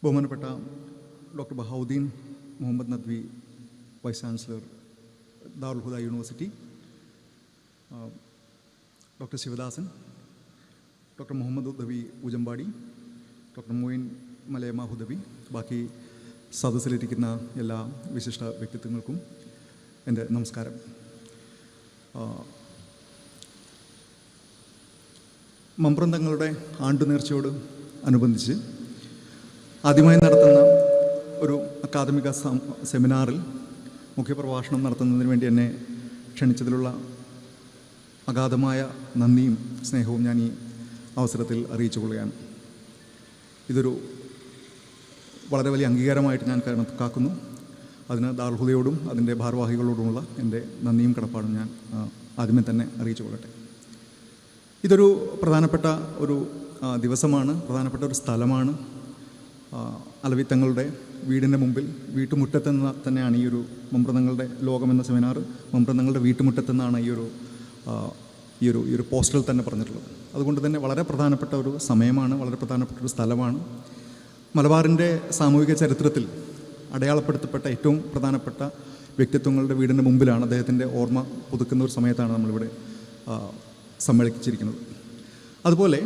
ബഹുമാനപ്പെട്ട doctor Bahauddeen Muhammad Nadwi, vice chancellor, Darul Huda university, doctor Sivadasan, doctor Muhammad Udavi Ujampadi, doctor Moin Malayamma Hudawi, ബാക്കി സദസ്സിലിരിക്കുന്ന എല്ലാ വിശിഷ്ട വ്യക്തിത്വങ്ങൾക്കും എൻ്റെ നമസ്കാരം. മമ്പ്രം തങ്ങളുടെ ആണ്ടുനേർച്ചയോട് അനുബന്ധിച്ച് ആദ്യമായി നടത്തുന്ന ഒരു അക്കാദമിക സെമിനാറിൽ മുഖ്യപ്രഭാഷണം നടത്തുന്നതിന് വേണ്ടി എന്നെ ക്ഷണിച്ചതിലുള്ള അഗാധമായ നന്ദിയും സ്നേഹവും ഞാൻ ഈ അവസരത്തിൽ അറിയിച്ചു കൊള്ളുകയാണ്. ഇതൊരു വളരെ വലിയ അംഗീകാരമായിട്ട് ഞാൻ കണക്കാക്കുന്നു. അതിന് ദാറുൽ ഹുദയോടും അതിൻ്റെ ഭാരവാഹികളോടുമുള്ള എൻ്റെ നന്ദിയും കടപ്പാടും ഞാൻ ആദ്യമേ തന്നെ അറിയിച്ചു കൊള്ളട്ടെ. ഇതൊരു പ്രധാനപ്പെട്ട ഒരു ദിവസമാണ്, പ്രധാനപ്പെട്ട ഒരു സ്ഥലമാണ്. അലവിത്തങ്ങളുടെ വീടിൻ്റെ മുമ്പിൽ വീട്ടുമുറ്റത്ത് നിന്ന് തന്നെയാണ് ഈ ഒരു മമ്പ്രതങ്ങളുടെ ലോകമെന്ന സെമിനാർ മമ്പ്രതങ്ങളുടെ വീട്ടുമുറ്റത്ത് നിന്നാണ് ഈ ഒരു പോസ്റ്ററിൽ തന്നെ പറഞ്ഞിട്ടുള്ളത്. അതുകൊണ്ട് തന്നെ വളരെ പ്രധാനപ്പെട്ട ഒരു സമയമാണ്, വളരെ പ്രധാനപ്പെട്ട ഒരു സ്ഥലമാണ്. മലബാറിൻ്റെ സാമൂഹിക ചരിത്രത്തിൽ അടയാളപ്പെടുത്തപ്പെട്ട ഏറ്റവും പ്രധാനപ്പെട്ട വ്യക്തിത്വങ്ങളുടെ വീടിൻ്റെ മുമ്പിലാണ് അദ്ദേഹത്തിൻ്റെ ഓർമ്മ പുതുക്കുന്ന ഒരു സമയത്താണ് നമ്മളിവിടെ സമ്മേളിച്ചിരിക്കുന്നത്. അതുപോലെ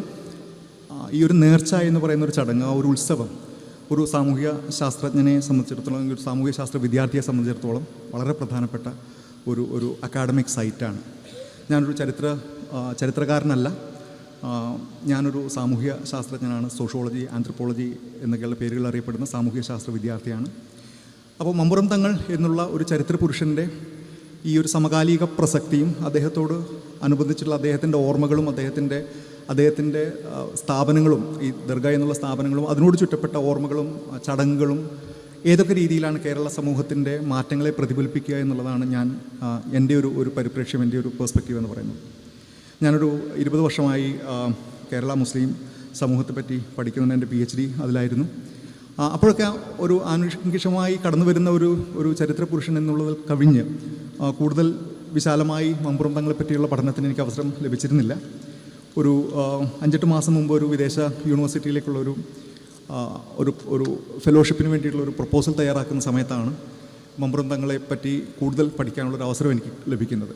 ഈ ഒരു നേർച്ച എന്ന് പറയുന്ന ഒരു ചടങ്ങ്, ആ ഒരു ഉത്സവം, ഒരു സാമൂഹ്യ ശാസ്ത്രജ്ഞനെ സംബന്ധിച്ചിടത്തോളം, ഒരു സാമൂഹ്യ ശാസ്ത്ര വിദ്യാർത്ഥിയെ സംബന്ധിച്ചിടത്തോളം വളരെ പ്രധാനപ്പെട്ട ഒരു അക്കാഡമിക് സൈറ്റാണ്. ഞാനൊരു ചരിത്രകാരനല്ല, ഞാനൊരു സാമൂഹ്യ ശാസ്ത്രജ്ഞനാണ്. സോഷ്യോളജി, ആന്ത്രപ്പോളജി എന്നൊക്കെയുള്ള പേരുകൾ അറിയപ്പെടുന്ന സാമൂഹ്യ ശാസ്ത്ര വിദ്യാർത്ഥിയാണ്. അപ്പോൾ മമ്പുറം തങ്ങൾ എന്നുള്ള ഒരു ചരിത്ര പുരുഷൻ്റെ ഈ ഒരു സമകാലിക പ്രസക്തിയും അദ്ദേഹത്തോട് അനുബന്ധിച്ചുള്ള അദ്ദേഹത്തിൻ്റെ ഓർമ്മകളും അദ്ദേഹത്തിൻ്റെ സ്ഥാപനങ്ങളും, ഈ ദർഗ എന്നുള്ള സ്ഥാപനങ്ങളും അതിനോട് ചുറ്റപ്പെട്ട ഓർമ്മകളും ചടങ്ങുകളും ഏതൊക്കെ രീതിയിലാണ് കേരള സമൂഹത്തിൻ്റെ മാറ്റങ്ങളെ പ്രതിഫലിപ്പിക്കുക എന്നുള്ളതാണ് എൻ്റെ ഒരു പരിപ്രേക്ഷ്യം, എൻ്റെ ഒരു പേഴ്സ്പെക്റ്റീവ് എന്ന് പറയുന്നത്. ഞാനൊരു 20 വർഷമായി കേരള മുസ്ലിം സമൂഹത്തെപ്പറ്റി പഠിക്കുന്നതിന് എൻ്റെ PhD അതിലായിരുന്നു. അപ്പോഴൊക്കെ ഒരു ആനുഷംഗികമായി കടന്നു വരുന്ന ഒരു ചരിത്ര പുരുഷൻ എന്നുള്ളതിൽ കവിഞ്ഞ് കൂടുതൽ വിശാലമായി മമ്പുറം തങ്ങളെ പറ്റിയുള്ള പഠനത്തിന് എനിക്ക് അവസരം ലഭിച്ചിരുന്നില്ല. ഒരു 5-8 മാസം മുമ്പ് ഒരു വിദേശ യൂണിവേഴ്സിറ്റിയിലേക്കുള്ള ഒരു ഫെലോഷിപ്പിന് വേണ്ടിയിട്ടുള്ള ഒരു പ്രപ്പോസൽ തയ്യാറാക്കുന്ന സമയത്താണ് മമ്പുറം തങ്ങളെ പറ്റി കൂടുതൽ പഠിക്കാനുള്ളൊരു അവസരം എനിക്ക് ലഭിക്കുന്നത്.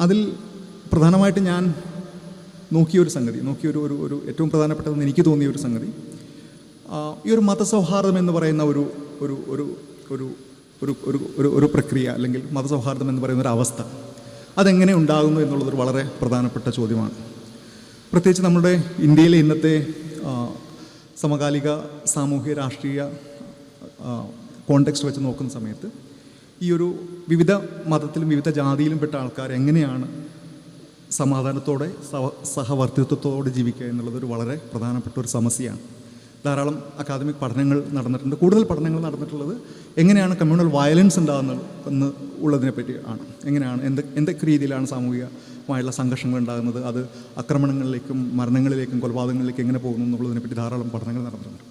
അതിൽ പ്രധാനമായിട്ട് ഞാൻ നോക്കിയൊരു ഏറ്റവും പ്രധാനപ്പെട്ടതെന്ന് എനിക്ക് തോന്നിയ ഒരു സംഗതി, ഈ ഒരു മതസൗഹാർദ്ദം എന്ന് പറയുന്ന ഒരു പ്രക്രിയ, അല്ലെങ്കിൽ മതസൗഹാർദ്ദം എന്ന് പറയുന്ന ഒരു അവസ്ഥ, അതെങ്ങനെ ഉണ്ടാകുന്നു എന്നുള്ളതൊരു വളരെ പ്രധാനപ്പെട്ട ചോദ്യമാണ്. പ്രത്യേകിച്ച് നമ്മുടെ ഇന്ത്യയിലെ ഇന്നത്തെ സമകാലിക സാമൂഹ്യ രാഷ്ട്രീയ കോണ്ടെക്സ്റ്റ് വെച്ച് നോക്കുന്ന സമയത്ത് ഈ ഒരു വിവിധ മതത്തിലും വിവിധ ജാതിയിലും പെട്ട ആൾക്കാർ എങ്ങനെയാണ് സമാധാനത്തോടെ സഹവർത്തിത്വത്തോടെ ജീവിക്കുക എന്നുള്ളതൊരു വളരെ പ്രധാനപ്പെട്ട ഒരു സമസ്യയാണ്. ധാരാളം അക്കാദമിക് പഠനങ്ങൾ നടന്നിട്ടുണ്ട്. കൂടുതൽ പഠനങ്ങൾ നടന്നിട്ടുള്ളത് എങ്ങനെയാണ് കമ്മ്യൂണൽ വയലൻസ് ഉണ്ടാകുന്നത് ഉള്ളതിനെ പറ്റി ആണ്. എങ്ങനെയാണ് എന്തൊക്കെ രീതിയിലാണ് സാമൂഹികമായുള്ള സംഘർഷങ്ങൾ ഉണ്ടാകുന്നത്, അത് ആക്രമണങ്ങളിലേക്കും മരണങ്ങളിലേക്കും കൊലപാതകങ്ങളിലേക്കും എങ്ങനെ പോകുന്നു എന്നുള്ളതിനെ പറ്റി ധാരാളം പഠനങ്ങൾ നടന്നിട്ടുണ്ട്.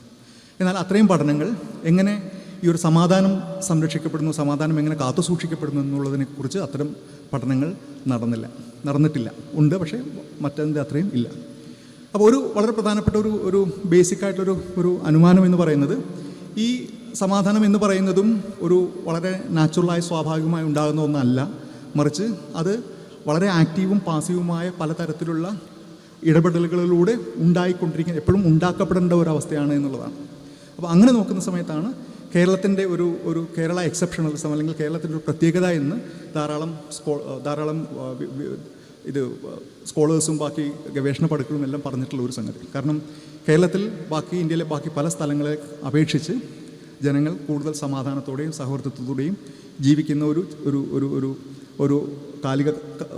എന്നാൽ അത്രയും പഠനങ്ങൾ എങ്ങനെ ഈ ഒരു സമാധാനം സംരക്ഷിക്കപ്പെടുന്നു, സമാധാനം എങ്ങനെ കാത്തു സൂക്ഷിക്കപ്പെടുന്നു എന്നുള്ളതിനെക്കുറിച്ച് അത്തരം പഠനങ്ങൾ നടന്നിട്ടില്ല. ഉണ്ട്, പക്ഷേ മറ്റതിൻ്റെ അത്രയും ഇല്ല. അപ്പോൾ വളരെ പ്രധാനപ്പെട്ട ഒരു ബേസിക്കായിട്ടുള്ളൊരു അനുമാനം എന്ന് പറയുന്നത്, ഈ സമാധാനം എന്ന് പറയുന്നതും ഒരു വളരെ നാച്ചുറലായി സ്വാഭാവികമായി ഉണ്ടാകുന്ന ഒന്നല്ല, മറിച്ച് അത് വളരെ ആക്റ്റീവും പാസീവുമായ പലതരത്തിലുള്ള ഇടപെടലുകളിലൂടെ ഉണ്ടായിക്കൊണ്ടിരിക്കുന്ന, എപ്പോഴും ഉണ്ടാക്കപ്പെടേണ്ട ഒരവസ്ഥയാണ് എന്നുള്ളതാണ്. അപ്പോൾ അങ്ങനെ നോക്കുന്ന സമയത്താണ് കേരളത്തിൻ്റെ ഒരു കേരള എക്സെപ്ഷണലിസം, അല്ലെങ്കിൽ കേരളത്തിൻ്റെ ഒരു പ്രത്യേകത എന്ന് ധാരാളം സ്കോളേഴ്സും ബാക്കി ഗവേഷണ പഠിക്കളും എല്ലാം പറഞ്ഞിട്ടുള്ള ഒരു സംഗതി. കാരണം കേരളത്തിൽ ഇന്ത്യയിലെ ബാക്കി പല സ്ഥലങ്ങളെ അപേക്ഷിച്ച് ജനങ്ങൾ കൂടുതൽ സമാധാനത്തോടെയും സൗഹൃദത്തോടെയും ജീവിക്കുന്ന ഒരു കാലിക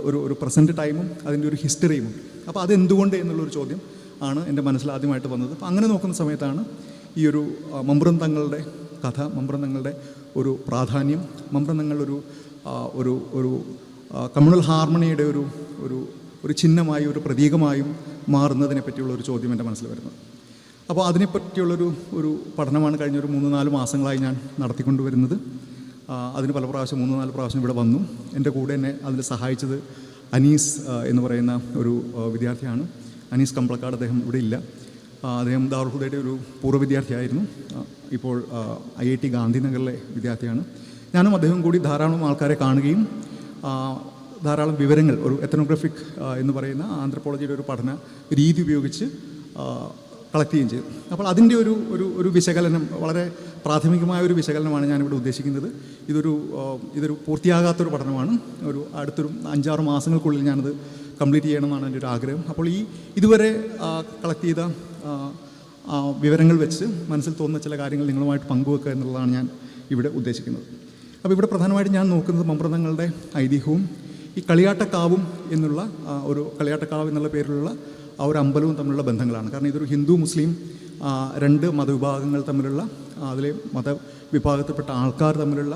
ഒരു പ്രസൻറ്റ് ടൈമും അതിൻ്റെ ഒരു ഹിസ്റ്ററിയും ഉണ്ട്. അപ്പോൾ അതെന്തുകൊണ്ട് എന്നുള്ളൊരു ചോദ്യം ആണ് എൻ്റെ മനസ്സിൽ ആദ്യമായിട്ട് വന്നത്. അപ്പോൾ അങ്ങനെ നോക്കുന്ന സമയത്താണ് ഈ ഒരു മമ്പ്രം തങ്ങളുടെ കഥ, മമ്പ്രം തങ്ങളുടെ ഒരു പ്രാധാന്യം, മമ്പ്രം തങ്ങൾ ഒരു കമ്മ്യൂണൽ ഹാർമണിയുടെ ഒരു ചിഹ്നമായി, ഒരു പ്രതീകമായും മാറുന്നതിനെ പറ്റിയുള്ള ഒരു ചോദ്യം എൻ്റെ മനസ്സിൽ വരുന്നത്. അപ്പോൾ അതിനെപ്പറ്റിയുള്ളൊരു പഠനമാണ് കഴിഞ്ഞ 3-4 മാസങ്ങളായി ഞാൻ നടത്തിക്കൊണ്ടുവരുന്നത്. അതിന് പല പ്രാവശ്യം 3-4 പ്രാവശ്യം ഇവിടെ വന്നു. എൻ്റെ കൂടെ എന്നെ അതിൽ സഹായിച്ചത് അനീസ് എന്ന് പറയുന്ന ഒരു വിദ്യാർത്ഥിയാണ്. അനീസ് കമ്പളക്കാട്, അദ്ദേഹം ഇവിടെ ഇല്ല. അദ്ദേഹം ദാറുൽ ഹുദയുടെ ഒരു പൂർവ്വ വിദ്യാർത്ഥിയായിരുന്നു. ഇപ്പോൾ IIT ഗാന്ധിനഗറിലെ വിദ്യാർത്ഥിയാണ്. ഞാനും അദ്ദേഹം കൂടി ധാരാളം ആൾക്കാരെ കാണുകയും ധാരാളം വിവരങ്ങൾ ഒരു എത്നോഗ്രഫിക് എന്ന് പറയുന്ന ആന്ത്രപ്പോളജിയുടെ ഒരു പഠന രീതി ഉപയോഗിച്ച് കളക്ട് ചെയ്യുകയും ചെയ്തു. അപ്പോൾ അതിൻ്റെ ഒരു വിശകലനം, വളരെ പ്രാഥമികമായ ഒരു വിശകലനമാണ് ഞാനിവിടെ ഉദ്ദേശിക്കുന്നത്. ഇതൊരു പൂർത്തിയാകാത്തൊരു പഠനമാണ്. അടുത്തൊരു 5-6 മാസങ്ങൾക്കുള്ളിൽ ഞാനത് കംപ്ലീറ്റ് ചെയ്യണമെന്നാണ് എൻ്റെ ഒരു ആഗ്രഹം. അപ്പോൾ ഇതുവരെ കളക്ട് ചെയ്ത വിവരങ്ങൾ വെച്ച് മനസ്സിൽ തോന്നുന്ന ചില കാര്യങ്ങൾ നിങ്ങളുമായിട്ട് പങ്കുവെക്കുക എന്നുള്ളതാണ് ഞാൻ ഇവിടെ ഉദ്ദേശിക്കുന്നത്. അപ്പോൾ ഇവിടെ പ്രധാനമായിട്ടും ഞാൻ നോക്കുന്നത് മമ്പ്രതങ്ങളുടെ ഐതിഹ്യവും ഈ കളിയാട്ടക്കാവും എന്നുള്ള കളിയാട്ടക്കാവ് എന്നുള്ള പേരിലുള്ള ഒരു അമ്പലവും തമ്മിലുള്ള ബന്ധങ്ങളാണ്. കാരണം ഇതൊരു ഹിന്ദു മുസ്ലിം 2 മതവിഭാഗങ്ങൾ തമ്മിലുള്ള, അതിലെ മതവിഭാഗത്തിൽപ്പെട്ട ആൾക്കാർ തമ്മിലുള്ള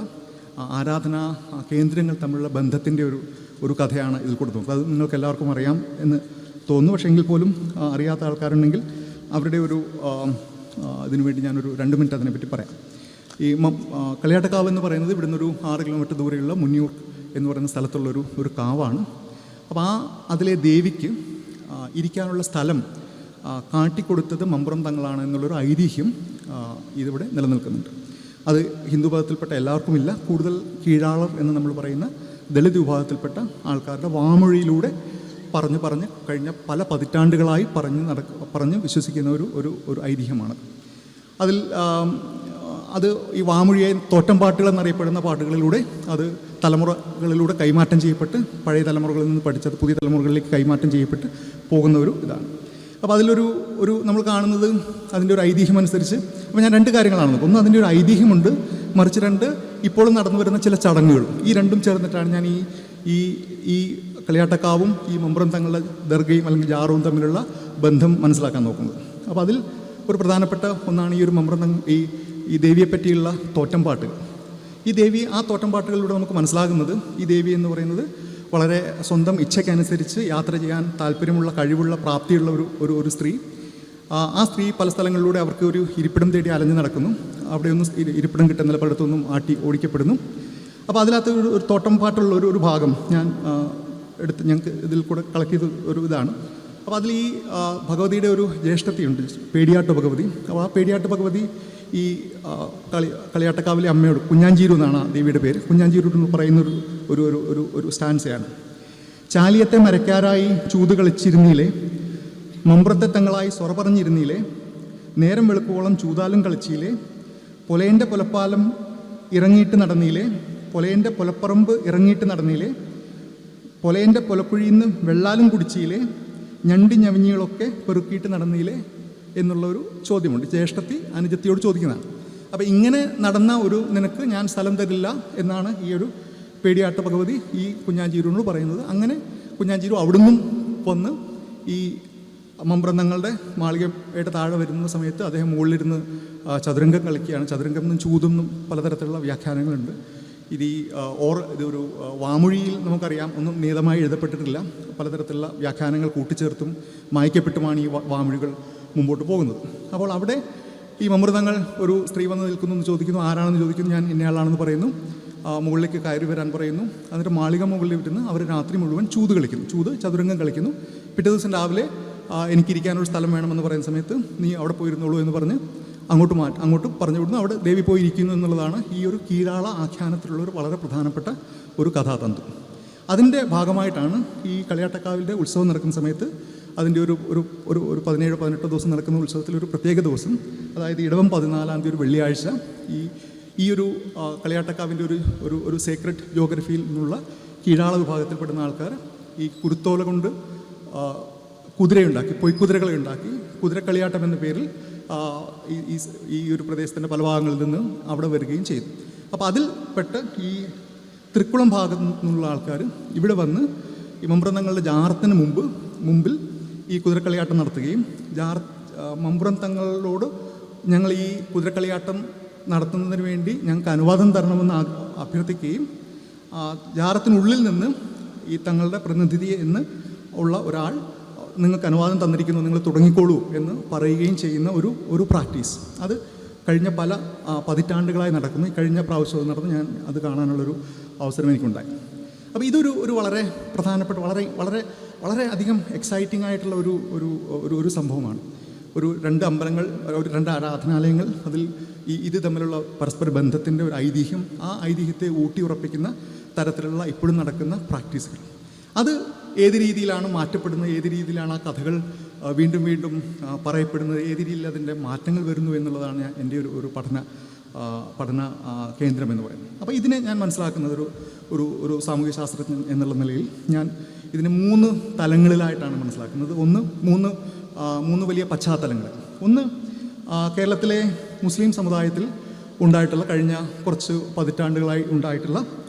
ആരാധനാ കേന്ദ്രങ്ങൾ തമ്മിലുള്ള ബന്ധത്തിൻ്റെ ഒരു കഥയാണ് ഇതിൽ കൊടുത്തത്. അത് നിങ്ങൾക്ക് എല്ലാവർക്കും അറിയാം എന്ന് തോന്നുന്നു. പക്ഷേ എങ്കിൽ പോലും അറിയാത്ത ആൾക്കാരുണ്ടെങ്കിൽ അവരുടെ ഇതിനു വേണ്ടി ഞാനൊരു 2 മിനിറ്റ് അതിനെപ്പറ്റി പറയാം. ഈ കളിയാട്ടക്കാവ് എന്ന് പറയുന്നത് ഇവിടെ നിന്നൊരു 6 കിലോമീറ്റർ ദൂരെയുള്ള മുന്നിയൂർ എന്ന് പറയുന്ന സ്ഥലത്തുള്ളൊരു കാവാണ്. അപ്പോൾ അതിലെ ദേവിക്ക് ഇരിക്കാനുള്ള സ്ഥലം കാട്ടിക്കൊടുത്തത് മമ്പ്രം തങ്ങളാണ് എന്നുള്ളൊരു ഐതിഹ്യം ഇതിവിടെ നിലനിൽക്കുന്നുണ്ട്. അത് ഹിന്ദു മതത്തിൽപ്പെട്ട എല്ലാവർക്കുമില്ല. കൂടുതൽ കീഴാളർ എന്ന് നമ്മൾ പറയുന്ന ദളിത് വിഭാഗത്തിൽപ്പെട്ട ആൾക്കാരുടെ വാമൊഴിയിലൂടെ പറഞ്ഞ് കഴിഞ്ഞ പല പതിറ്റാണ്ടുകളായി പറഞ്ഞ് വിശ്വസിക്കുന്ന ഒരു ഐതിഹ്യമാണ്. അത് ഈ വാമൊഴിയായി തോറ്റംപാട്ടുകൾ എന്നറിയപ്പെടുന്ന പാട്ടുകളിലൂടെ അത് തലമുറകളിലൂടെ കൈമാറ്റം ചെയ്യപ്പെട്ട് പഴയ തലമുറകളിൽ നിന്ന് പഠിച്ചത് പുതിയ തലമുറകളിലേക്ക് കൈമാറ്റം ചെയ്യപ്പെട്ട് പോകുന്ന ഇതാണ്. അപ്പോൾ അതിലൊരു നമ്മൾ കാണുന്നത് അതിൻ്റെ ഒരു ഐതിഹ്യം അനുസരിച്ച്, അപ്പോൾ ഞാൻ 2 കാര്യങ്ങളാണ്. ഒന്ന്, അതിൻ്റെ ഒരു ഐതിഹ്യമുണ്ട്. മറിച്ച് 2, ഇപ്പോഴും നടന്നു വരുന്ന ചില ചടങ്ങുകളും. ഈ 2ഉം ചേർന്നിട്ടാണ് ഞാൻ ഈ കളിയാട്ടക്കാവും ഈ മമ്പ്രം തങ്ങളുടെ ദർഗയും അല്ലെങ്കിൽ ജാറവും തമ്മിലുള്ള ബന്ധം മനസ്സിലാക്കാൻ നോക്കുന്നത്. അപ്പോൾ അതിൽ ഒരു പ്രധാനപ്പെട്ട ഒന്നാണ് ഈ ഒരു മമ്പ്രം ഈ ദേവിയെ പറ്റിയുള്ള തോറ്റംപാട്ടുകൾ. ഈ ദേവി, ആ തോറ്റംപാട്ടുകളിലൂടെ നമുക്ക് മനസ്സിലാകുന്നത് ഈ ദേവി എന്ന് പറയുന്നത് വളരെ സ്വന്തം ഇച്ഛയ്ക്കനുസരിച്ച് യാത്ര ചെയ്യാൻ താല്പര്യമുള്ള, കഴിവുള്ള, പ്രാപ്തിയുള്ള ഒരു സ്ത്രീ. ആ സ്ത്രീ പല സ്ഥലങ്ങളിലൂടെ അവർക്ക് ഒരു ഇരിപ്പിടം തേടി അലഞ്ഞു നടക്കുന്നു. അവിടെയൊന്നും ഇരിപ്പിടം കിട്ടുന്നില്ല, പലയിടത്തൊന്നും ഓടിക്കപ്പെടുന്നു. അപ്പോൾ അതിനകത്ത് ഒരു തോട്ടംപാട്ടുള്ള ഒരു ഭാഗം ഞാൻ ഞങ്ങൾക്ക് ഇതിൽ കൂടെ കളക്ട് ചെയ്ത ഇതാണ്. അപ്പോൾ അതിൽ ഈ ഭഗവതിയുടെ ഒരു ജ്യേഷ്ഠത്തിയുണ്ട്, പേടിയാട്ട് ഭഗവതി. അപ്പോൾ ആ പേടിയാട്ട് ഭഗവതി ഈ കളിയാട്ടക്കാവിലെ അമ്മയോട്, കുഞ്ഞാഞ്ചീരു എന്നാണ് ആ ദേവിയുടെ പേര്, കുഞ്ഞാഞ്ചീരു എന്ന് പറയുന്ന ഒരു സ്റ്റാൻസയാണ്. ചാലിയത്തെ മരക്കാരായി ചൂത് കളിച്ചിരുന്നീലേ, മമ്പ്രത്തെ തങ്ങളായി സ്വറ പറഞ്ഞിരുന്നീലേ, നേരം വെളുപ്പോളം ചൂതാലും കളിച്ചീലേ, പൊലേൻ്റെ പുലപ്പാലം ഇറങ്ങിയിട്ട് നടന്നീലേ, പൊലേൻ്റെ പുലപ്പറമ്പ് ഇറങ്ങിയിട്ട് നടന്നീലേ, പൊലേൻ്റെ പുലക്കുഴിയിൽ വെള്ളാലും കുടിച്ചീലേ, ഞണ്ടി ഞവിഞ്ഞികളൊക്കെ പെറുക്കിയിട്ട് നടന്നീലേ എന്നുള്ളൊരു ചോദ്യമുണ്ട്. ജ്യേഷ്ഠത്തി അനുജത്തിയോട് ചോദിക്കുന്നതാണ്. അപ്പോൾ ഇങ്ങനെ നടന്ന നിനക്ക് ഞാൻ സ്ഥലം തരില്ല എന്നാണ് ഈ ഒരു പേടിയാട്ട ഭഗവതി ഈ കുഞ്ഞാഞ്ചീരുവിനോട് പറയുന്നത്. അങ്ങനെ കുഞ്ഞാഞ്ചീരു അവിടുന്നും വന്ന് ഈ മമ്പ്രന്തങ്ങളുടെ മാളികയുടെ താഴെ വരുന്ന സമയത്ത് അദ്ദേഹം മുകളിലിരുന്ന് ചതുരംഗം കളിക്കുകയാണ്. ചതുരംഗം എന്നും ചൂതെന്നും പലതരത്തിലുള്ള വ്യാഖ്യാനങ്ങളുണ്ട്. ഇതൊരു വാമൊഴിയിൽ നമുക്കറിയാം ഒന്നും നിയതമായി എഴുതപ്പെട്ടിട്ടില്ല. പലതരത്തിലുള്ള വ്യാഖ്യാനങ്ങൾ കൂട്ടിച്ചേർത്തും മായ്ക്കപ്പെട്ടുമാണ് ഈ വാമൊഴികൾ മുമ്പോട്ട് പോകുന്നത്. അപ്പോൾ അവിടെ ഈ മമ്പ്രതങ്ങൾ ഒരു സ്ത്രീ വന്ന് നിൽക്കുന്നു എന്ന് ചോദിക്കുന്നു, ആരാണെന്ന് ചോദിക്കുന്നു, ഞാൻ ഇന്നയാളാണെന്ന് പറയുന്നു. മുകളിലേക്ക് കയറി വരാൻ പറയുന്നു. എന്നിട്ട് മാളിക മുകളിൽ ഇരുന്ന് അവർ രാത്രി മുഴുവൻ ചൂത് കളിക്കുന്നു, ചതുരംഗം കളിക്കുന്നു. പിറ്റേ ദിവസം രാവിലെ എനിക്കിരിക്കാനൊരു സ്ഥലം വേണമെന്ന് പറയുന്ന സമയത്ത് നീ അവിടെ പോയിരുന്നുള്ളൂ എന്ന് പറഞ്ഞ് അങ്ങോട്ട് പറഞ്ഞു വിടുന്നു. അവിടെ ദേവി പോയിരിക്കുന്നു എന്നുള്ളതാണ് ഈ ഒരു കീഴാള ആഖ്യാനത്തിലുള്ള ഒരു വളരെ പ്രധാനപ്പെട്ട ഒരു കഥാതന്തു. അതിൻ്റെ ഭാഗമായിട്ടാണ് ഈ കളിയാട്ടക്കാവിൻ്റെ ഉത്സവം നടക്കുന്ന സമയത്ത് അതിൻ്റെ ഒരു 17-18 ദിവസം നടക്കുന്ന ഉത്സവത്തിൽ ഒരു പ്രത്യേക ദിവസം, അതായത് ഇടവം 14-ാം തീയതി ഒരു വെള്ളിയാഴ്ച ഈ ഒരു കളിയാട്ടക്കാവിൻ്റെ ഒരു സീക്രട്ട് ജോഗ്രഫിയിൽ നിന്നുള്ള കീഴാള വിഭാഗത്തിൽപ്പെടുന്ന ആൾക്കാർ ഈ കുരുത്തോല കൊണ്ട് കുതിരയുണ്ടാക്കി, പൊയ്ക്കുതിരകളെ ഉണ്ടാക്കി കുതിരക്കളിയാട്ടം എന്ന പേരിൽ ഈ ഒരു പ്രദേശത്തിൻ്റെ പല ഭാഗങ്ങളിൽ നിന്ന് അവിടെ വരികയും ചെയ്തു. അപ്പോൾ അതിൽപ്പെട്ട് ഈ തൃക്കുളം ഭാഗത്തു നിന്നുള്ള ആൾക്കാർ ഇവിടെ വന്ന് ഈ മമ്പ്രന്തങ്ങളുടെ ജാറത്തിന് മുമ്പിൽ ഈ കുതിരക്കളിയാട്ടം നടത്തുകയും മമ്പ്രം തങ്ങളോട് ഞങ്ങൾ ഈ കുതിരക്കളിയാട്ടം നടത്തുന്നതിന് വേണ്ടി ഞങ്ങൾക്ക് അനുവാദം തരണമെന്ന് അഭ്യർത്ഥിക്കുകയും ജാറത്തിനുള്ളിൽ നിന്ന് ഈ തങ്ങളുടെ പ്രതിനിധി എന്ന് ഉള്ള ഒരാൾ നിങ്ങൾക്ക് അനുവാദം തന്നിരിക്കുന്നു, നിങ്ങൾ തുടങ്ങിക്കോളൂ എന്ന് പറയുകയും ചെയ്യുന്ന ഒരു പ്രാക്ടീസ്. അത് കഴിഞ്ഞ പല പതിറ്റാണ്ടുകളായി നടക്കുന്നു. കഴിഞ്ഞ പ്രാവശ്യം നടന്ന് ഞാൻ അത് കാണാനുള്ളൊരു അവസരം എനിക്കുണ്ടായി. അപ്പോൾ ഇതൊരു വളരെ പ്രധാനപ്പെട്ട വളരെ വളരെ വളരെ അധികം എക്സൈറ്റിംഗ് ആയിട്ടുള്ള ഒരു സംഭവമാണ്. ഒരു രണ്ട് അമ്പലങ്ങൾ, ഒരു രണ്ട് ആരാധനാലയങ്ങൾ, അതിൽ ഇത് തമ്മിലുള്ള പരസ്പര ബന്ധത്തിൻ്റെ ഒരു ഐതിഹ്യം, ആ ഐതിഹ്യത്തെ ഊട്ടിയുറപ്പിക്കുന്ന തരത്തിലുള്ള ഇപ്പോഴും നടക്കുന്ന പ്രാക്ടീസുകൾ, അത് ഏത് രീതിയിലാണ് മാറ്റപ്പെടുന്നത്, ഏത് രീതിയിലാണ് ആ കഥകൾ വീണ്ടും വീണ്ടും പറയപ്പെടുന്നത്, ഏത് രീതിയിൽ അതിൻ്റെ മാറ്റങ്ങൾ വരുന്നു എന്നുള്ളതാണ് എൻ്റെ ഒരു പഠന കേന്ദ്രം എന്ന് പറയുന്നത്. അപ്പോൾ ഇതിനെ ഞാൻ മനസ്സിലാക്കുന്നത് ഒരു സാമൂഹ്യ ശാസ്ത്രജ്ഞൻ എന്നുള്ള നിലയിൽ ഞാൻ ഇതിനെ 3 തലങ്ങളിലായിട്ടാണ് മനസ്സിലാക്കുന്നത്. മൂന്ന് വലിയ പശ്ചാത്തലങ്ങൾ. ഒന്ന്, കേരളത്തിലെ മുസ്ലിം സമുദായത്തിൽ ഉണ്ടായിട്ടുള്ള കഴിഞ്ഞ കുറച്ച് പതിറ്റാണ്ടുകളായി ഉണ്ടായിട്ടുള്ള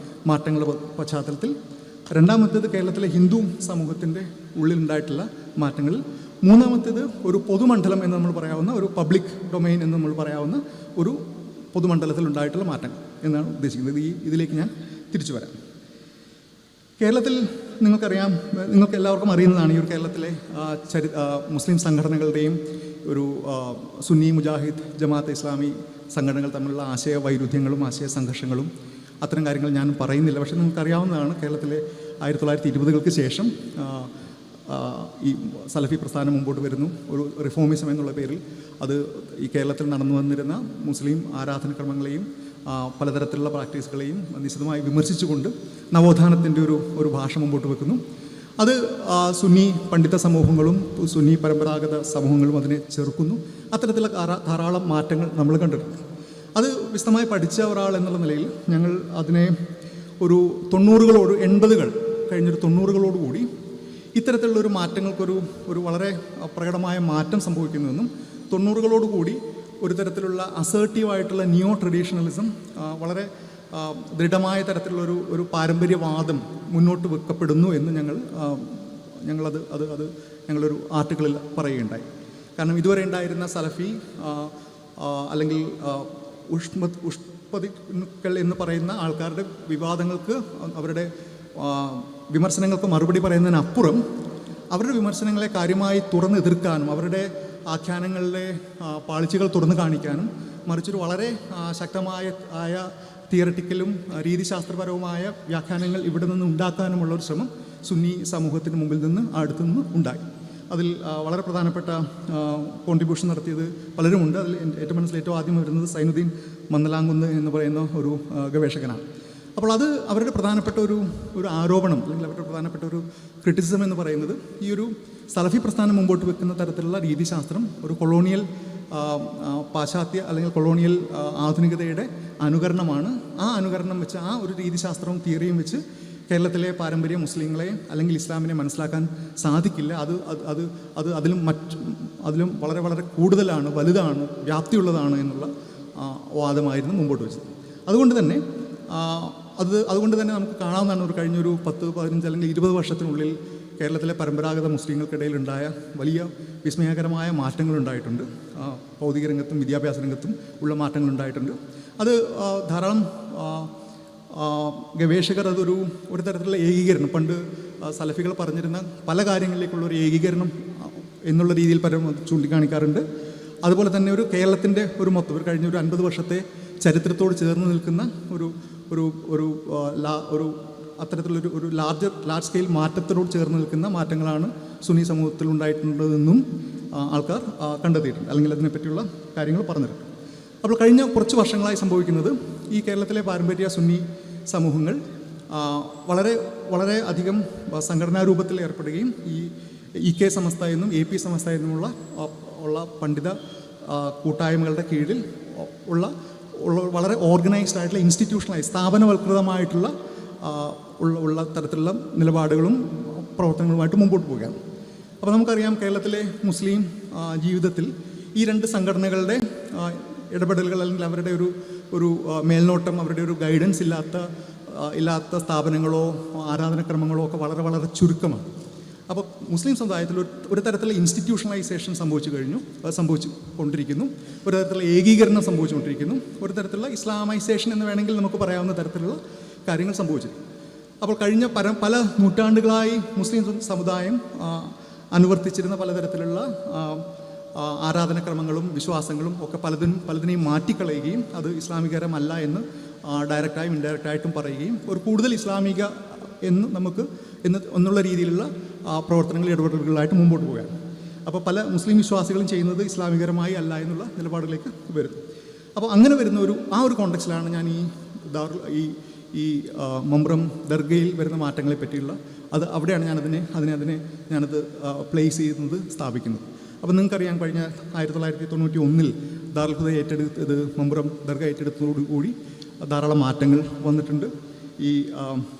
മാറ്റങ്ങളുടെ പശ്ചാത്തലത്തിൽ. രണ്ടാമത്തേത് കേരളത്തിലെ ഹിന്ദു സമൂഹത്തിൻ്റെ ഉള്ളിലുണ്ടായിട്ടുള്ള മാറ്റങ്ങളിൽ. മൂന്നാമത്തേത് ഒരു പൊതുമണ്ഡലം എന്ന് നമ്മൾ പറയാവുന്ന, ഒരു പബ്ലിക് ഡൊമൈൻ എന്ന് നമ്മൾ പറയാവുന്ന ഒരു പൊതുമണ്ഡലത്തിൽ ഉണ്ടായിട്ടുള്ള മാറ്റങ്ങൾ എന്നാണ് ഉദ്ദേശിക്കുന്നത്. ഇതിലേക്ക് ഞാൻ തിരിച്ചു വരാം. കേരളത്തിൽ നിങ്ങൾക്കറിയാം, നിങ്ങൾക്ക് എല്ലാവർക്കും അറിയുന്നതാണ്, ഈ ഒരു കേരളത്തിലെ മുസ്ലിം സംഘടനകളുടെയും ഒരു സുന്നി, മുജാഹിദ്, ജമാഅത്തെ ഇസ്ലാമി സംഘടനകൾ തമ്മിലുള്ള ആശയ വൈരുദ്ധ്യങ്ങളും ആശയ സംഘർഷങ്ങളും അത്തരം കാര്യങ്ങൾ ഞാൻ പറയുന്നില്ല. പക്ഷേ നിങ്ങൾക്കറിയാവുന്നതാണ്, കേരളത്തിലെ 1920-കൾക്ക് ശേഷം ഈ സലഫി പ്രസ്ഥാനം മുമ്പോട്ട് വരുന്നു. ഒരു റിഫോമിസം എന്നുള്ള പേരിൽ അത് ഈ കേരളത്തിൽ നടന്നു വന്നിരുന്ന മുസ്ലിം ആരാധനക്രമങ്ങളെയും പലതരത്തിലുള്ള പ്രാക്ടീസുകളെയും നിശിതമായി വിമർശിച്ചുകൊണ്ട് നവോത്ഥാനത്തിൻ്റെ ഒരു ഭാഷ മുമ്പോട്ട് വെക്കുന്നു. അത് സുന്നി പണ്ഡിത സമൂഹങ്ങളും സുന്നി പരമ്പരാഗത സമൂഹങ്ങളും അതിനെ ചെറുക്കുന്നു. അത്തരത്തിലുള്ള ധാരാളം മാറ്റങ്ങൾ നമ്മൾ കണ്ടിട്ടുണ്ട്. അത് വിശദമായി പഠിച്ച ഒരാൾ എന്നുള്ള നിലയിൽ ഞങ്ങൾ അതിനെ ഒരു 80-കൾ കഴിഞ്ഞൊരു 90-കളോടുകൂടി ഇത്തരത്തിലുള്ളൊരു മാറ്റങ്ങൾക്കൊരു വളരെ പ്രകടമായ മാറ്റം സംഭവിക്കുന്നുവെന്നും 90-കളോടുകൂടി ഒരു തരത്തിലുള്ള അസേർട്ടീവായിട്ടുള്ള നിയോ ട്രഡീഷണലിസം, വളരെ ദൃഢമായ തരത്തിലുള്ള ഒരു പാരമ്പര്യവാദം മുന്നോട്ട് വെക്കപ്പെടുന്നു എന്ന് ഞങ്ങളൊരു ആർട്ടിക്കിളിൽ പറയുകയുണ്ടായി. കാരണം ഇതുവരെ ഉണ്ടായിരുന്ന സലഫി അല്ലെങ്കിൽ ഉഷ്പതികൾ എന്ന് പറയുന്ന ആൾക്കാരുടെ വിവാദങ്ങൾക്ക്, അവരുടെ വിമർശനങ്ങൾക്ക് മറുപടി പറയുന്നതിനപ്പുറം അവരുടെ വിമർശനങ്ങളെ കാര്യമായി തുറന്നെതിർക്കാനും അവരുടെ ആഖ്യാനങ്ങളിലെ പാളിച്ചകൾ തുറന്നു കാണിക്കാനും, മറിച്ചൊരു വളരെ ശക്തമായ തിയററ്റിക്കലും രീതിശാസ്ത്രപരവുമായ വ്യാഖ്യാനങ്ങൾ ഇവിടെ നിന്ന് ഉണ്ടാക്കാനുമുള്ള ഒരു ശ്രമം സുന്നി സമൂഹത്തിന് മുമ്പിൽ നിന്ന് അടുത്തുനിന്ന് ഉണ്ടായി. അതിൽ വളരെ പ്രധാനപ്പെട്ട കോൺട്രിബ്യൂഷൻ നടത്തിയത് പലരുമുണ്ട്. അതിൽ ഏറ്റവും ഏറ്റവും ആദ്യം വരുന്നത് സൈനുദ്ദീൻ മന്നലാംകുന്ന് എന്ന് പറയുന്ന ഒരു ഗവേഷകനാണ്. അപ്പോൾ അത് അവരുടെ പ്രധാനപ്പെട്ട ഒരു ആരോപണം, അല്ലെങ്കിൽ അവരുടെ പ്രധാനപ്പെട്ട ഒരു ക്രിറ്റിസിസം എന്ന് പറയുന്നത്, ഈ ഒരു സലഫി പ്രസ്ഥാനം മുമ്പോട്ട് വെക്കുന്ന തരത്തിലുള്ള രീതിശാസ്ത്രം ഒരു കൊളോണിയൽ പാശ്ചാത്യ അല്ലെങ്കിൽ കൊളോണിയൽ ആധുനികതയുടെ അനുകരണമാണ്. ആ അനുകരണം വെച്ച്, ആ ഒരു രീതിശാസ്ത്രവും തിയറിയും വെച്ച് കേരളത്തിലെ പാരമ്പര്യ മുസ്ലിങ്ങളെ അല്ലെങ്കിൽ ഇസ്ലാമിനെ മനസ്സിലാക്കാൻ സാധിക്കില്ല. അത് അതിലും വളരെ വളരെ കൂടുതലാണ്, വലുതാണ്, വ്യാപ്തിയുള്ളതാണ് എന്നുള്ള വാദമായിരുന്നു മുമ്പോട്ട് വെച്ചത്. അതുകൊണ്ട് തന്നെ നമുക്ക് കാണാവുന്നതാണ്, കഴിഞ്ഞൊരു 10, 15 അല്ലെങ്കിൽ 20 വർഷത്തിനുള്ളിൽ കേരളത്തിലെ പരമ്പരാഗത മുസ്ലിങ്ങൾക്കിടയിലുണ്ടായ വലിയ വിസ്മയകരമായ മാറ്റങ്ങളുണ്ടായിട്ടുണ്ട്. ഭൗതിക രംഗത്തും വിദ്യാഭ്യാസ രംഗത്തും ഉള്ള മാറ്റങ്ങളുണ്ടായിട്ടുണ്ട്. അത് ധാരാളം ഗവേഷകർ ഒരു തരത്തിലുള്ള ഏകീകരണം, പണ്ട് സലഫികൾ പറഞ്ഞിരുന്ന പല കാര്യങ്ങളിലേക്കുള്ള ഒരു ഏകീകരണം എന്നുള്ള രീതിയിൽ ചൂണ്ടിക്കാണിക്കാറുണ്ട്. അതുപോലെ തന്നെ ഒരു കേരളത്തിൻ്റെ മൊത്തം കഴിഞ്ഞ 50 വർഷത്തെ ചരിത്രത്തോട് ചേർന്ന് നിൽക്കുന്ന അത്തരത്തിലൊരു ലാർജ് സ്കെയിൽ മാറ്റത്തിനോട് ചേർന്ന് നിൽക്കുന്ന മാറ്റങ്ങളാണ് സുന്നി സമൂഹത്തിൽ ഉണ്ടായിട്ടുള്ളതെന്നും ആൾക്കാർ കണ്ടെത്തിയിട്ടുണ്ട്, അല്ലെങ്കിൽ അതിനെപ്പറ്റിയുള്ള കാര്യങ്ങൾ പറഞ്ഞിട്ടുണ്ട്. അപ്പോൾ കഴിഞ്ഞ കുറച്ച് വർഷങ്ങളായി സംഭവിക്കുന്നത്, ഈ കേരളത്തിലെ പാരമ്പര്യ സുന്നി സമൂഹങ്ങൾ വളരെ വളരെ അധികം സംഘടനാ രൂപത്തിൽ ഏർപ്പെടുകയും ഈ കെ സമസ്ത എന്നും AP സമസ്ത എന്നുമുള്ള പണ്ഡിത കൂട്ടായ്മകളുടെ കീഴിൽ വളരെ ഓർഗനൈസ്ഡ് ആയിട്ടുള്ള ഇൻസ്റ്റിറ്റ്യൂഷണലായി സ്ഥാപനവൽകൃതമായിട്ടുള്ള തരത്തിലുള്ള നിലപാടുകളും പ്രവർത്തനങ്ങളുമായിട്ട് മുമ്പോട്ട് പോവുകയാണ്. അപ്പോൾ നമുക്കറിയാം, കേരളത്തിലെ മുസ്ലിം ജീവിതത്തിൽ ഈ രണ്ട് സംഘടനകളുടെ ഇടപെടലുകൾ, അല്ലെങ്കിൽ അവരുടെ ഒരു മേൽനോട്ടം, അവരുടെ ഒരു ഗൈഡൻസ് ഇല്ലാത്ത സ്ഥാപനങ്ങളോ ആരാധനക്രമങ്ങളോ ഒക്കെ വളരെ വളരെ ചുരുക്കമാണ്. അപ്പോൾ മുസ്ലിം സമുദായത്തിൽ ഒരു തരത്തിലുള്ള ഇൻസ്റ്റിറ്റ്യൂഷണലൈസേഷൻ സംഭവിച്ചു കൊണ്ടിരിക്കുന്നു, ഒരു തരത്തിലുള്ള ഏകീകരണം സംഭവിച്ചുകൊണ്ടിരിക്കുന്നു, ഒരു തരത്തിലുള്ള ഇസ്ലാമൈസേഷൻ എന്ന് വേണമെങ്കിൽ നമുക്ക് പറയാവുന്ന തരത്തിലുള്ള കാര്യങ്ങൾ സംഭവിച്ചിരിക്കുന്നു. അപ്പോൾ കഴിഞ്ഞ പല നൂറ്റാണ്ടുകളായി മുസ്ലിം സമുദായം അനുവർത്തിച്ചിരുന്ന പലതരത്തിലുള്ള ആരാധനക്രമങ്ങളും വിശ്വാസങ്ങളും ഒക്കെ പലതിനെയും മാറ്റിക്കളയുകയും അത് ഇസ്ലാമികരമല്ല എന്ന് ഡയറക്റ്റായും ഇൻഡയറക്റ്റായിട്ടും പറയുകയും ഒരു കൂടുതൽ ഇസ്ലാമിക എന്നുള്ള രീതിയിലുള്ള പ്രവർത്തനങ്ങൾ, ഇടപെടലുകളായിട്ട് മുമ്പോട്ട് പോവുകയാണ്. അപ്പോൾ പല മുസ്ലിം വിശ്വാസികളും ചെയ്യുന്നത് ഇസ്ലാമികരമായി അല്ല എന്നുള്ള നിലപാടിലേക്ക് വരുന്നു. അപ്പോൾ അങ്ങനെ വരുന്ന ആ ഒരു കോണ്ടെക്സ്റ്റിലാണ് ഞാൻ ഈ മമ്പ്രം ദർഗയിൽ വരുന്ന മാറ്റങ്ങളെ പറ്റിയുള്ള അവിടെയാണ് ഞാനത് പ്ലേസ് ചെയ്യുന്നത്, സ്ഥാപിക്കുന്നത്. അപ്പോൾ നിങ്ങൾക്കറിയാം, കഴിഞ്ഞ 1991 ദാറുൽ ഹുദ ഏറ്റെടുത്തത് മമ്പ്രം ദർഗ ഏറ്റെടുത്തതോടുകൂടി ധാരാളം മാറ്റങ്ങൾ വന്നിട്ടുണ്ട്. ഈ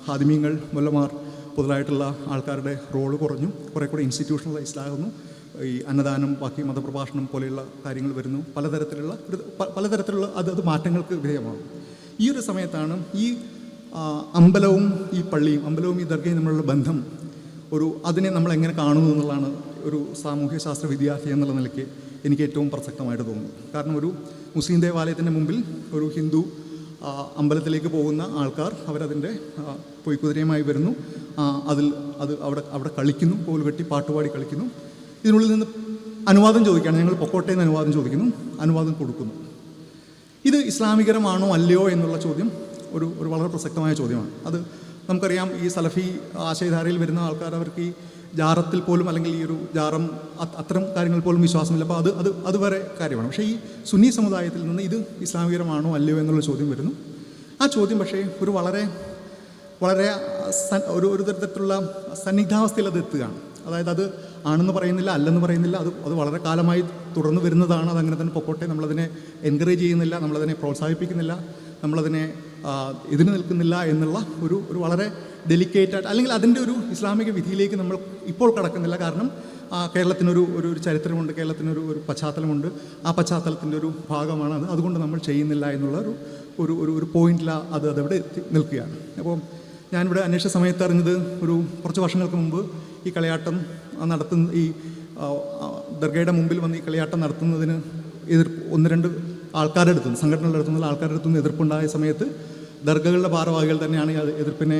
ഹാദിമീങ്ങൾ, മുല്ലമാർ മുതലായിട്ടുള്ള ആൾക്കാരുടെ റോള് കുറഞ്ഞു, കുറേ കൂടെ ഇൻസ്റ്റിറ്റ്യൂഷണലൈസ്ഡ് ആകുന്നു. ഈ അന്നദാനം, ബാക്കി മതപ്രഭാഷണം പോലെയുള്ള കാര്യങ്ങൾ വരുന്നു. പലതരത്തിലുള്ള അത് മാറ്റങ്ങൾക്ക് വിധേയമാകും. ഈ ഒരു സമയത്താണ് ഈ അമ്പലവും ഈ പള്ളിയും, അമ്പലവും ഈ ദർഗയും തമ്മിലുള്ള ബന്ധം, അതിനെ നമ്മൾ എങ്ങനെ കാണുന്നു എന്നുള്ളതാണ് ഒരു സാമൂഹ്യ ശാസ്ത്ര വിദ്യാർത്ഥി എന്നുള്ള നിലയ്ക്ക് എനിക്ക് ഏറ്റവും പ്രസക്തമായിട്ട് തോന്നുന്നു. കാരണം ഒരു മുസ്ലിം ദേവാലയത്തിൻ്റെ മുമ്പിൽ ഒരു ഹിന്ദു അമ്പലത്തിലേക്ക് പോകുന്ന ആൾക്കാർ അവരതിൻ്റെ പൊയ്ക്കുതിരയുമായി വരുന്നു, അവിടെ കളിക്കുന്നു, കോലുകെട്ടി പാട്ടുപാടി കളിക്കുന്നു. ഇതിനുള്ളിൽ നിന്ന് അനുവാദം ചോദിക്കുകയാണ്, ഞങ്ങൾ പൊക്കോട്ടെ എന്ന് അനുവാദം ചോദിക്കുന്നു, അനുവാദം കൊടുക്കുന്നു. ഇത് ഇസ്ലാമികരമാണോ അല്ലയോ എന്നുള്ള ചോദ്യം ഒരു വളരെ പ്രസക്തമായ ചോദ്യമാണ്. അത് നമുക്കറിയാം, ഈ സലഫി ആശയധാരയിൽ വരുന്ന ആൾക്കാർ അവർക്ക് ഈ ജാറത്തിൽ പോലും, അല്ലെങ്കിൽ ഈ ഒരു ജാറം, അത്തരം കാര്യങ്ങൾ പോലും വിശ്വാസമില്ല. അപ്പോൾ അത് വരെ കാര്യമാണ്. പക്ഷേ ഈ സുന്നി സമുദായത്തിൽ നിന്ന് ഇത് ഇസ്ലാമികരമാണോ അല്ലയോ എന്നുള്ള ചോദ്യം വരുന്നു. ആ ചോദ്യം പക്ഷേ വളരെ ഒരു തരത്തിലുള്ള സന്നിഗ്ധാവസ്ഥയിൽ അത് എത്തുകയാണ്. അതായത് അത് ആണെന്ന് പറയുന്നില്ല, അല്ലെന്ന് പറയുന്നില്ല, അത് വളരെ കാലമായി തുടർന്ന് വരുന്നതാണ്. അതങ്ങനെ തന്നെ പൊക്കോട്ടെ, നമ്മളതിനെ എൻകറേജ് ചെയ്യുന്നില്ല, നമ്മളതിനെ പ്രോത്സാഹിപ്പിക്കുന്നില്ല, നമ്മളതിനെ ഇതിന് നിൽക്കുന്നില്ല എന്നുള്ള ഒരു വളരെ ഡെലിക്കേറ്റായിട്ട്, അല്ലെങ്കിൽ അതിൻ്റെ ഒരു ഇസ്ലാമിക വിധിയിലേക്ക് നമ്മൾ ഇപ്പോൾ കടക്കുന്നില്ല. കാരണം കേരളത്തിനൊരു ചരിത്രമുണ്ട്, കേരളത്തിനൊരു പശ്ചാത്തലമുണ്ട്. ആ പശ്ചാത്തലത്തിൻ്റെ ഒരു ഭാഗമാണ് അത്. അതുകൊണ്ട് നമ്മൾ ചെയ്യുന്നില്ല എന്നുള്ള ഒരു പോയിന്റിൽ അതവിടെ നിൽക്കുകയാണ്. അപ്പോൾ ഞാനിവിടെ അന്വേഷിച്ച സമയത്ത് അറിഞ്ഞത്, കുറച്ച് വർഷങ്ങൾക്ക് മുമ്പ് ഈ കളിയാട്ടം നടത്തുന്ന, ഈ ദർഗയുടെ മുമ്പിൽ വന്ന് ഈ കളിയാട്ടം നടത്തുന്നതിന് ഒന്ന് രണ്ട് ആൾക്കാരുടെ അടുത്തുനിന്ന്, സംഘടനകളുടെ അടുത്തുനിന്നുള്ള ആൾക്കാരുടെ അടുത്തുനിന്ന് എതിർപ്പുണ്ടായ സമയത്ത് ദർഗകളുടെ ഭാരവാഹികൾ തന്നെയാണ് ഈ എതിർപ്പിനെ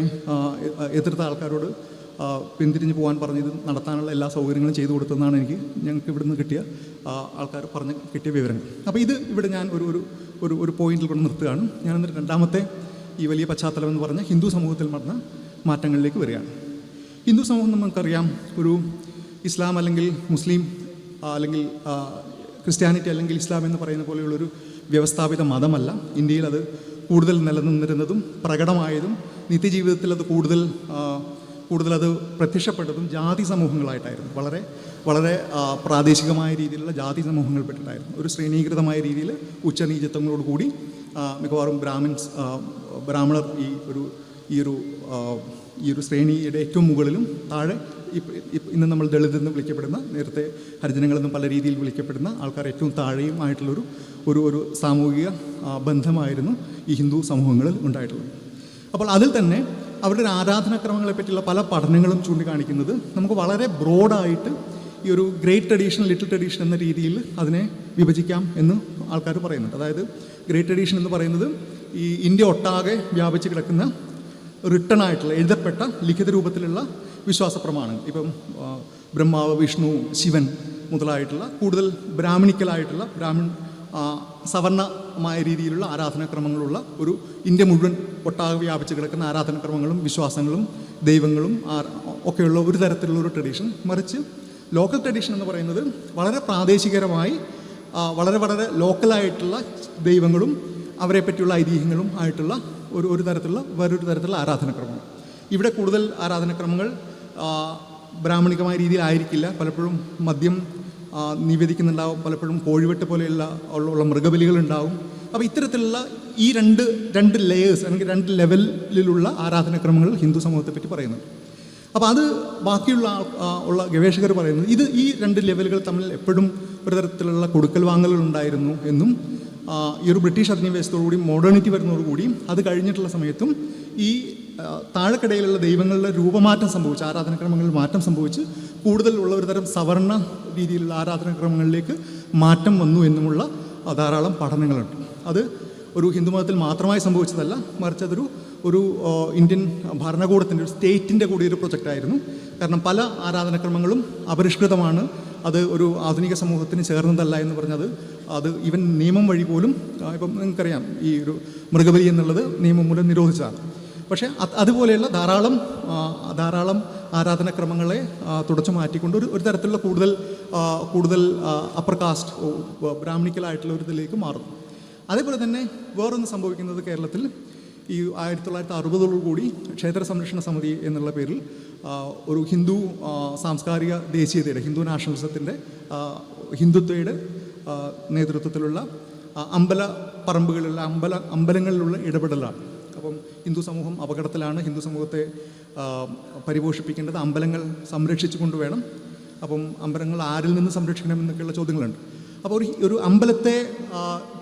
എതിർത്ത ആൾക്കാരോട് പിന്തിരിഞ്ഞ് പോകാൻ പറഞ്ഞ് ഇത് നടത്താനുള്ള എല്ലാ സൗകര്യങ്ങളും ചെയ്തു കൊടുത്തതെന്നാണ് ഞങ്ങൾക്ക് ഇവിടുന്ന് കിട്ടിയ ആൾക്കാർ കിട്ടിയ വിവരങ്ങൾ. അപ്പോൾ ഇവിടെ ഞാൻ ഒരു പോയിന്റിൽ കൊണ്ട് നിർത്തുകയാണ്. ഞാൻ എന്നിട്ട് രണ്ടാമത്തെ ഈ വലിയ പശ്ചാത്തലം എന്ന് പറഞ്ഞ ഹിന്ദു സമൂഹത്തിൽ നടന്ന മാറ്റങ്ങളിലേക്ക് വരികയാണ്. ഹിന്ദു സമൂഹം നമുക്കറിയാം, ഒരു ഇസ്ലാം അല്ലെങ്കിൽ മുസ്ലിം അല്ലെങ്കിൽ ക്രിസ്ത്യാനിറ്റി അല്ലെങ്കിൽ ഇസ്ലാം എന്ന് പറയുന്ന പോലെയുള്ളൊരു വ്യവസ്ഥാപിത മതമല്ല. ഇന്ത്യയിൽ അത് കൂടുതൽ നിലനിന്നിരുന്നതും പ്രകടമായതും നിത്യജീവിതത്തിൽ അത് കൂടുതൽ അത് പ്രത്യക്ഷപ്പെട്ടതും ജാതി സമൂഹങ്ങളായിട്ടായിരുന്നു. വളരെ പ്രാദേശികമായ രീതിയിലുള്ള ജാതി സമൂഹങ്ങൾപ്പെട്ടിട്ടായിരുന്നു. ഒരു ശ്രേണീകൃതമായ രീതിയിൽ ഉച്ചനീചത്വങ്ങളോടുകൂടി മിക്കവാറും ബ്രാഹ്മണർ ഈ ഒരു ശ്രേണിയുടെ ഏറ്റവും മുകളിലും താഴെ ഇന്ന് നമ്മൾ ദളിതെന്ന് വിളിക്കപ്പെടുന്ന, നേരത്തെ ഹരിജനങ്ങളെന്നും പല രീതിയിൽ വിളിക്കപ്പെടുന്ന ആൾക്കാർ ഏറ്റവും താഴെയും ആയിട്ടുള്ളൊരു സാമൂഹിക ബന്ധമായിരുന്നു ഈ ഹിന്ദു സമൂഹങ്ങളിൽ ഉണ്ടായിട്ടുള്ളത്. അപ്പോൾ അതിൽ തന്നെ അവരുടെ ആരാധനാക്രമങ്ങളെ പറ്റിയുള്ള പല പഠനങ്ങളും ചൂണ്ടിക്കാണിക്കുന്നത് നമുക്ക് വളരെ ബ്രോഡായിട്ട് ഈ ഒരു ഗ്രേറ്റ് ട്രഡീഷൻ, ലിറ്റിൽ ട്രഡീഷൻ എന്ന രീതിയിൽ അതിനെ വിഭജിക്കാം എന്ന് ആൾക്കാർ പറയുന്നുണ്ട്. അതായത് ഗ്രേറ്റ് ട്രഡീഷൻ എന്ന് പറയുന്നത് ഈ ഇന്ത്യ ഒട്ടാകെ വ്യാപിച്ച് കിടക്കുന്ന റിട്ടൺ ആയിട്ടുള്ള, എഴുതപ്പെട്ട ലിഖിത രൂപത്തിലുള്ള വിശ്വാസ പ്രമാണങ്ങൾ, ഇപ്പം ബ്രഹ്മാവ്, വിഷ്ണു, ശിവൻ മുതലായിട്ടുള്ള കൂടുതൽ ബ്രാഹ്മണിക്കലായിട്ടുള്ള സവർണമായ രീതിയിലുള്ള ആരാധനാക്രമങ്ങളുള്ള ഒരു ഇന്ത്യ മുഴുവൻ ഒട്ടാകെ വ്യാപിച്ച് കിടക്കുന്ന ആരാധനാക്രമങ്ങളും വിശ്വാസങ്ങളും ദൈവങ്ങളും ഒക്കെയുള്ള ഒരു തരത്തിലുള്ള ഒരു ട്രഡീഷൻ. മറിച്ച് ലോക്കൽ ട്രഡീഷൻ എന്ന് പറയുന്നത് വളരെ പ്രാദേശികരമായി വളരെ ലോക്കലായിട്ടുള്ള ദൈവങ്ങളും അവരെ പറ്റിയുള്ള ഐതിഹ്യങ്ങളും ആയിട്ടുള്ള വേറൊരു തരത്തിലുള്ള ആരാധനാക്രമങ്ങൾ. ഇവിടെ കൂടുതൽ ആരാധനാക്രമങ്ങൾ ബ്രാഹ്മണികമായ രീതിയിലായിരിക്കില്ല. പലപ്പോഴും മദ്യം നിവേദിക്കുന്നുണ്ടാവും, പലപ്പോഴും കോഴിവെട്ട് പോലെയുള്ള മൃഗബലികളുണ്ടാവും. അപ്പോൾ ഇത്തരത്തിലുള്ള ഈ രണ്ട് ലെയേഴ്സ് അല്ലെങ്കിൽ രണ്ട് ലെവലിലുള്ള ആരാധനാക്രമങ്ങൾ ഹിന്ദു സമൂഹത്തെ പറ്റി പറയുന്നുണ്ട്. അപ്പോൾ അത് ബാക്കിയുള്ള ഗവേഷകർ പറയുന്നത് ഈ രണ്ട് ലെവലുകൾ തമ്മിൽ എപ്പോഴും ഒരു തരത്തിലുള്ള കൊടുക്കൽ വാങ്ങലുകൾ ഉണ്ടായിരുന്നു എന്നും ഈ ഒരു ബ്രിട്ടീഷ് അധിനിവേശത്തോടുകൂടി മോഡേണിറ്റി വരുന്നതോടുകൂടിയും അത് കഴിഞ്ഞിട്ടുള്ള സമയത്തും ഈ താഴെക്കിടയിലുള്ള ദൈവങ്ങളുടെ രൂപമാറ്റം സംഭവിച്ച്, ആരാധനാക്രമങ്ങളിൽ മാറ്റം സംഭവിച്ച് കൂടുതലുള്ള ഒരു തരം സവർണ രീതിയിലുള്ള ആരാധനാക്രമങ്ങളിലേക്ക് മാറ്റം വന്നു എന്നുമുള്ള ധാരാളം പഠനങ്ങളുണ്ട്. അത് ഒരു ഹിന്ദുമതത്തിൽ മാത്രമായി സംഭവിച്ചതല്ല, മറിച്ച് ഒരു ഇന്ത്യൻ ഭരണകൂടത്തിൻ്റെ, ഒരു സ്റ്റേറ്റിൻ്റെ കൂടി ഒരു പ്രൊജക്റ്റായിരുന്നു. കാരണം പല ആരാധനാക്രമങ്ങളും അപരിഷ്കൃതമാണ്, അത് ഒരു ആധുനിക സമൂഹത്തിന് ചേർന്നതല്ല എന്ന് പറഞ്ഞത് അത് ഈവൻ നിയമം വഴി പോലും, ഇപ്പം നിങ്ങൾക്കറിയാം ഈ ഒരു മൃഗബലി എന്നുള്ളത് നിയമം മൂലം നിരോധിച്ചതാണ്. പക്ഷേ അതുപോലെയുള്ള ധാരാളം ആരാധനാക്രമങ്ങളെ തുടച്ചു മാറ്റിക്കൊണ്ട് ഒരു തരത്തിലുള്ള കൂടുതൽ അപ്പർ കാസ്റ്റ് ബ്രാഹ്മണിക്കലായിട്ടുള്ള ഒരു ഇതിലേക്ക് മാറുന്നു. അതേപോലെ തന്നെ വേറൊന്ന് സംഭവിക്കുന്നത് കേരളത്തിൽ ഈ 1960 ക്ഷേത്ര സംരക്ഷണ സമിതി എന്നുള്ള പേരിൽ ഒരു ഹിന്ദു സാംസ്കാരിക ദേശീയതയുടെ ഹിന്ദു നാഷണലിസത്തിൻ്റെ ഹിന്ദുത്വയുടെ നേതൃത്വത്തിലുള്ള അമ്പലങ്ങളിലുള്ള ഇടപെടലാണ്. അപ്പം ഹിന്ദു സമൂഹം അപകടത്തിലാണ്, ഹിന്ദു സമൂഹത്തെ പരിപോഷിപ്പിക്കേണ്ടത് അമ്പലങ്ങൾ സംരക്ഷിച്ചു കൊണ്ടുവേണം. അപ്പം അമ്പലങ്ങൾ ആരിൽ നിന്ന് സംരക്ഷിക്കണം എന്നൊക്കെയുള്ള ചോദ്യങ്ങളുണ്ട്. അപ്പോൾ ഒരു അമ്പലത്തെ